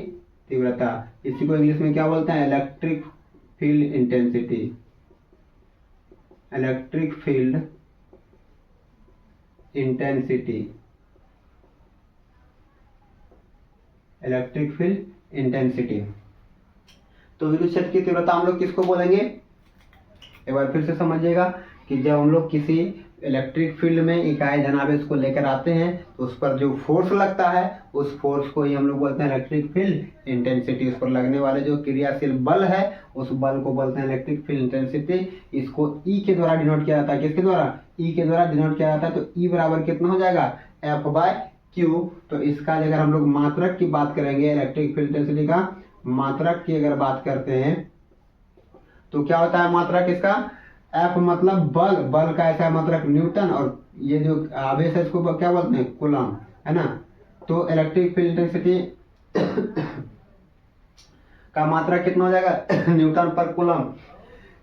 तीव्रता। इसी को इंग्लिश में क्या बोलते हैं? Electric field intensity, electric field intensity, electric field intensity. तो विद्युत क्षेत्र की तीव्रता हम लोग किसको बोलेंगे? एक बार फिर से समझिएगा कि जब हम लोग किसी इलेक्ट्रिक फील्ड में इकाई धनावेश को लेकर आते हैं तो उस पर जो फोर्स लगता है उस फोर्स को ही हम लोग बोलते हैं इलेक्ट्रिक फील्ड इंटेंसिटी। उस पर लगने वाले जो क्रियाशील बल है उस बल को बोलते हैं इलेक्ट्रिक फील्ड इंटेंसिटी। इसको ई के द्वारा डिनोट किया जाता है। किसके द्वारा? ई के द्वारा डिनोट किया जाता है। तो ई बराबर कितना हो जाएगा? F/Q। तो इसका अगर हम लोग मात्रक की बात करेंगे, इलेक्ट्रिक फील्ड इंटेंसिटी का मात्रक की अगर बात करते हैं तो क्या होता है मात्रक इसका, एफ मतलब बल, बल का ऐसा मात्रक न्यूटन, और ये जो आवेश है इसको क्या बोलते हैं, कूलम, है ना। तो इलेक्ट्रिक फील्ड इंटेंसिटी का मात्रक कितना हो जाएगा न्यूटन पर कूलम।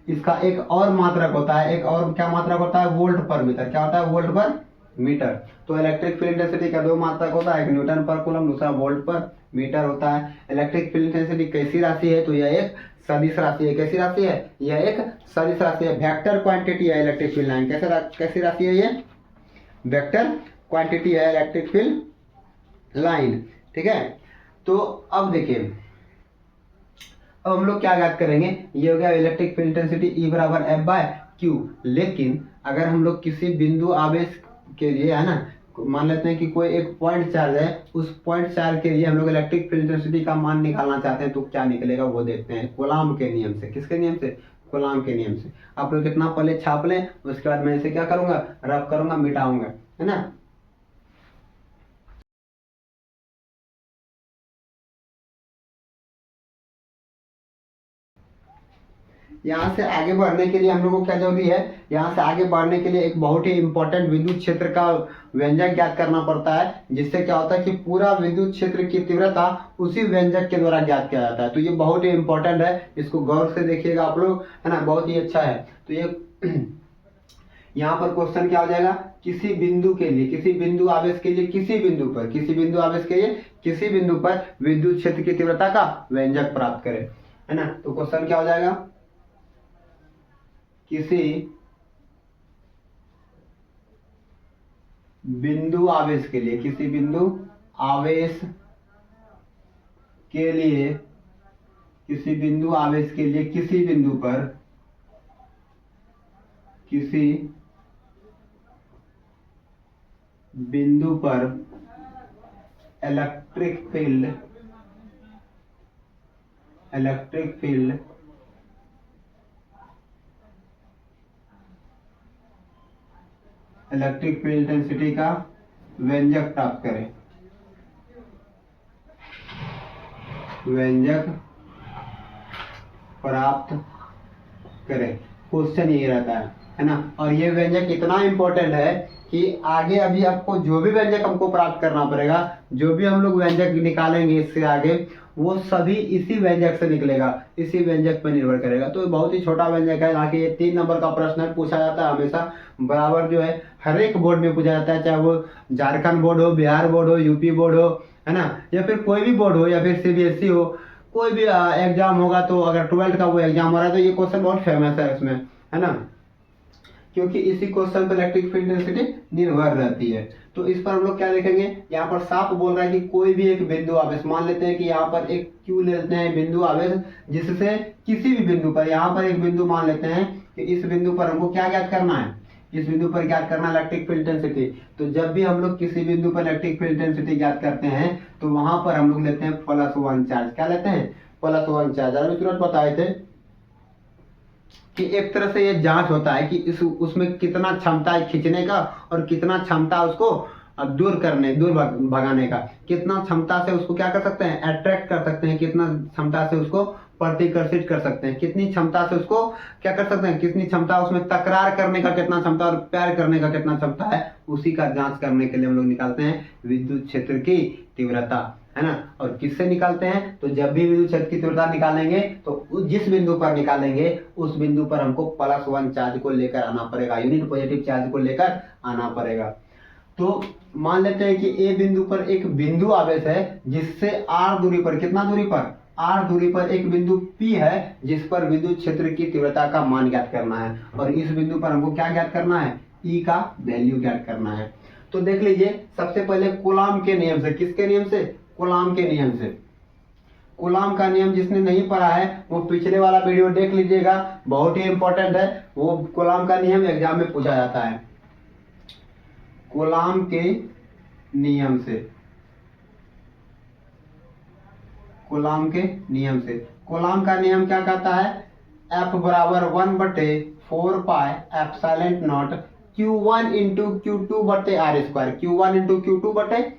इसका एक और मात्रक होता है, एक और क्या मात्रक होता है, वोल्ट पर मीटर। क्या होता है, वोल्ट पर मीटर। तो इलेक्ट्रिक फील्ड इंटेंसिटी का दो मात्रक होता है, एक न्यूटन पर कूलम, दूसरा वोल्ट पर मीटर होता है। इलेक्ट्रिक फील्ड इंटेंसिटी कैसी राशि है, तो यह एक सदिश राशि है। कैसी राशि है, यह एक सदिश राशि है, वेक्टर क्वांटिटी है इलेक्ट्रिक फील्ड लाइन। कैसी राशि है, ये वेक्टर क्वांटिटी है इलेक्ट्रिक फील्ड लाइन, ठीक है। तो अब देखिए, अब हम लोग क्या याद करेंगे, ये हो गया इलेक्ट्रिक फील्ड इंटेंसिटी E बराबर एफ बाय क्यू। लेकिन अगर हम लोग किसी बिंदु आवेश के लिए, है ना, मान लेते हैं कि कोई एक पॉइंट चार्ज है, उस पॉइंट चार्ज के लिए हम लोग इलेक्ट्रिक फील्ड इंटेंसिटी का मान निकालना चाहते हैं, तो क्या निकलेगा वो देखते हैं, कूलॉम के नियम से। किसके नियम से, कूलॉम के नियम से। आप लोग कितना पहले छाप लें, उसके बाद मैं इसे क्या करूंगा, रफ करूंगा, मिटाऊंगा, है ना। यहाँ से आगे बढ़ने के लिए हम लोग को क्या जरूरी है, यहाँ से आगे बढ़ने के लिए एक बहुत ही इंपॉर्टेंट विद्युत क्षेत्र का व्यंजक ज्ञात करना पड़ता है, जिससे क्या होता है कि पूरा विद्युत क्षेत्र की तीव्रता उसी व्यंजक के द्वारा ज्ञात किया जाता है। तो ये बहुत ही इंपॉर्टेंट है, इसको गौर से देखिएगा आप लोग, है ना, बहुत ही अच्छा है। तो ये यहाँ पर क्वेश्चन क्या हो जाएगा, किसी बिंदु के लिए, किसी बिंदु आवेश के लिए, किसी बिंदु पर, किसी बिंदु आवेश के लिए किसी बिंदु पर विद्युत क्षेत्र की तीव्रता का व्यंजक प्राप्त करें, है ना। तो क्वेश्चन क्या हो जाएगा, किसी बिंदु आवेश के लिए, किसी बिंदु आवेश के लिए, किसी बिंदु आवेश के लिए किसी बिंदु पर, किसी बिंदु पर electric field, electric field electric field intensity का व्यंजक प्राप्त करें, व्यंजक प्राप्त करें। क्वेश्चन यही रहता है ना। और ये व्यंजक इतना इंपॉर्टेंट है कि आगे अभी आपको जो भी व्यंजक हमको प्राप्त करना पड़ेगा, जो भी हम लोग व्यंजक निकालेंगे इससे आगे, वो सभी इसी व्यंजक से निकलेगा, इसी व्यंजक पर निर्भर करेगा। तो बहुत ही छोटा व्यंजक है, हालांकि ये 3 नंबर का प्रश्न है, पूछा जाता है हमेशा, बराबर जो है हर एक बोर्ड में पूछा जाता है, चाहे वो झारखंड बोर्ड हो, बिहार बोर्ड हो, यूपी बोर्ड हो, है ना, या फिर कोई भी बोर्ड हो, या फिर सीबीएसई हो, कोई भी एग्जाम होगा। तो अगर 12th का वो एग्जाम हो रहा है तो ये क्वेश्चन बहुत फेमस है इसमें, है ना, क्योंकि इसी क्वेश्चन पर इलेक्ट्रिक फील्ड इंटेंसिटी निर्भर रहती है। तो इस पर हम लोग क्या देखेंगे, यहाँ पर साफ बोल रहा है कि कोई भी एक बिंदु आवेश, मान लेते हैं कि यहाँ पर एक क्यू लेते हैं बिंदु आवेश, जिससे किसी भी बिंदु पर, यहाँ पर एक बिंदु मान लेते हैं कि इस बिंदु पर हमको क्या ज्ञात करना है, इस बिंदु पर ज्ञात करना इलेक्ट्रिक फील्ड इंटेंसिटी। तो जब भी हम लोग किसी बिंदु पर इलेक्ट्रिक फील्ड इंटेंसिटी ज्ञात करते हैं, तो वहां पर हम लोग लेते हैं +1 चार्ज। क्या लेते हैं, +1 चार्ज। अभी तुरंत बताए थे कि एक तरह से ये जांच होता है कि उसमें कितना क्षमता है खींचने का, और कितना क्षमता उसको दूर भगाने का, कितना क्षमता से उसको क्या कर सकते हैं, अट्रैक्ट कर सकते हैं, कितना क्षमता से उसको प्रतिकर्षित कर सकते हैं, कितनी क्षमता से उसको क्या कर सकते हैं, कितनी क्षमता उसमें तकरार करने का कितना क्षमता, और प्यार करने का कितना क्षमता है, उसी का जांच करने के लिए हम लोग निकालते हैं विद्युत क्षेत्र की तीव्रता, है ना। और किससे निकालते हैं, तो जब भी विद्युत क्षेत्र की तीव्रता निकालेंगे तो जिस बिंदु पर निकालेंगे उस बिंदु पर हमको +1 चार्ज को लेकर आना पड़ेगा, यूनिट पॉजिटिव चार्ज को लेकर आना पड़ेगा। तो मान लेते हैं कि ए बिंदु पर एक बिंदु आवेश है, जिससे r दूरी पर, कितना दूरी पर, r दूरी पर एक बिंदु P है, जिस पर विद्युत क्षेत्र की तीव्रता का मान ज्ञात करना है, और इस बिंदु पर हमको क्या ज्ञात करना है, E का वैल्यू ज्ञात करना है। तो देख लीजिए, सबसे पहले कूलॉम के नियम से, किसके नियम से, कूलॉम के नियम से। कूलॉम का नियम जिसने नहीं पढ़ा है वो पिछले वाला वीडियो देख लीजिएगा, बहुत ही इंपॉर्टेंट है। वो कूलॉम का नियम एग्जाम में पूछा जाता है। कूलॉम के नियम से, कूलॉम के नियम से, कूलॉम का नियम क्या कहता है, F बराबर 1/4 pi epsilon not Q1 into Q2/R², Q1 into Q2/R²।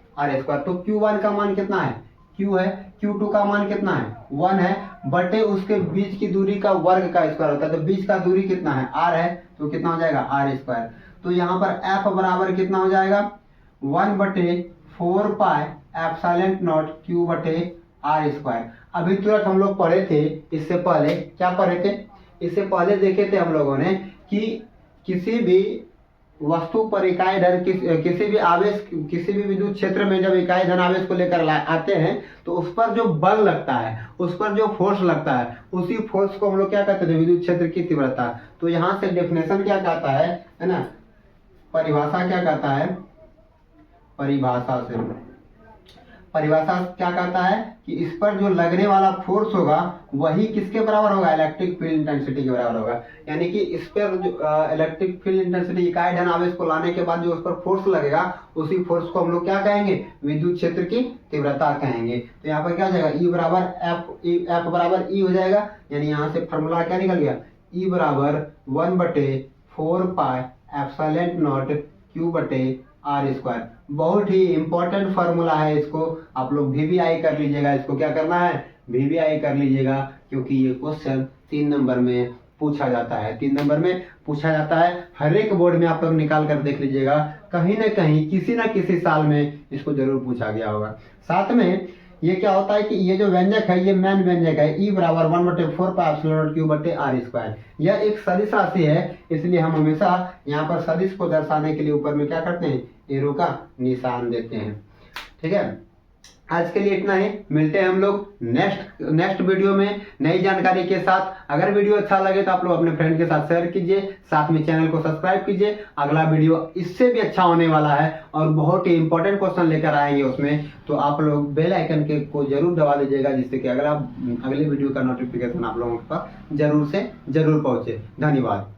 तो Q1 का मान कितना है, Q है, Q2 का मान कितना है 1 है, बटे उसके बीच की दूरी का वर्ग का स्क्वायर होता है। तो बीच का दूरी कितना है r है, तो कितना हो जाएगा r स्क्वायर। तो यहाँ पर f बराबर कितना हो जाएगा 1 बटे 4 पाई एप्सिलॉन नॉट q बटे r स्क्वायर। अभी तुरंत हम लोग पढ़े थे, इससे पहले क्या पढ़े थे, इससे पहले देखे थे हम लोगों ने कि किसी भी वस्तु पर इकाई धन किसी भी आवेश, किसी भी विद्युत क्षेत्र में जब इकाई धन आवेश को लेकर आते हैं तो उस पर जो बल लगता है, उस पर जो फोर्स लगता है, उसी फोर्स को हम लोग क्या कहते थे, विद्युत क्षेत्र की तीव्रता। तो यहाँ से डेफिनेशन क्या कहता है ना, परिभाषा क्या कहता है, परिभाषा क्या कहता है कि इस पर जो लगने वाला फोर्स होगा वही किसके बराबर होगा, इलेक्ट्रिक फील्ड इंटेंसिटी के बराबर होगा। यानी कि इस पर जो इलेक्ट्रिक फील्ड इंटेंसिटी इकाई धन आवेश को लाने के बाद जो उस पर फोर्स लगेगा, उसी फोर्स को हम लोग क्या कहेंगे, विद्युत क्षेत्र की तीव्रता कहेंगे। तो यहाँ पर क्या हो जाएगा, E बराबर एफ बराबर E हो जाएगा। यानी यहाँ से फॉर्मूला क्या निकल गया, E बराबर 1 बटे 4 पाई एप्सिलॉन नॉट Q बटे r स्क्वायर। बहुत ही इंपॉर्टेंट फार्मूला है, इसको आप लोग VVI कर लीजिएगा। इसको क्या करना है, VVI कर लीजिएगा, क्योंकि ये क्वेश्चन 3 नंबर में पूछा जाता है, 3 नंबर में पूछा जाता है। हर एक बोर्ड में आप लोग निकाल कर देख लीजिएगा, कहीं ना कहीं किसी न किसी साल में इसको जरूर पूछा गया होगा। साथ में ये क्या होता है कि ये जो व्यंजक है, ये मेन व्यंजक है, E बराबर 1 बटे 4 पाई एप्सिलॉन नॉट Q बटे r स्क्वायर। यह एक सदिश राशि है, इसलिए हम हमेशा यहाँ पर सदिश को दर्शाने के लिए ऊपर में क्या करते हैं, एरो का निशान देते हैं। ठीक है, आज के लिए इतना ही। मिलते हैं हम लोग नेक्स्ट वीडियो में नई जानकारी के साथ। अगर वीडियो अच्छा लगे तो आप लोग अपने फ्रेंड के साथ शेयर कीजिए, साथ में चैनल को सब्सक्राइब कीजिए। अगला वीडियो इससे भी अच्छा होने वाला है और बहुत ही इंपॉर्टेंट क्वेश्चन लेकर आएंगे उसमें, तो आप लोग बेल आइकन के को जरूर दबा दीजिएगा, जिससे कि अगले वीडियो का नोटिफिकेशन आप लोगों के पास जरूर से जरूर पहुंचे। धन्यवाद।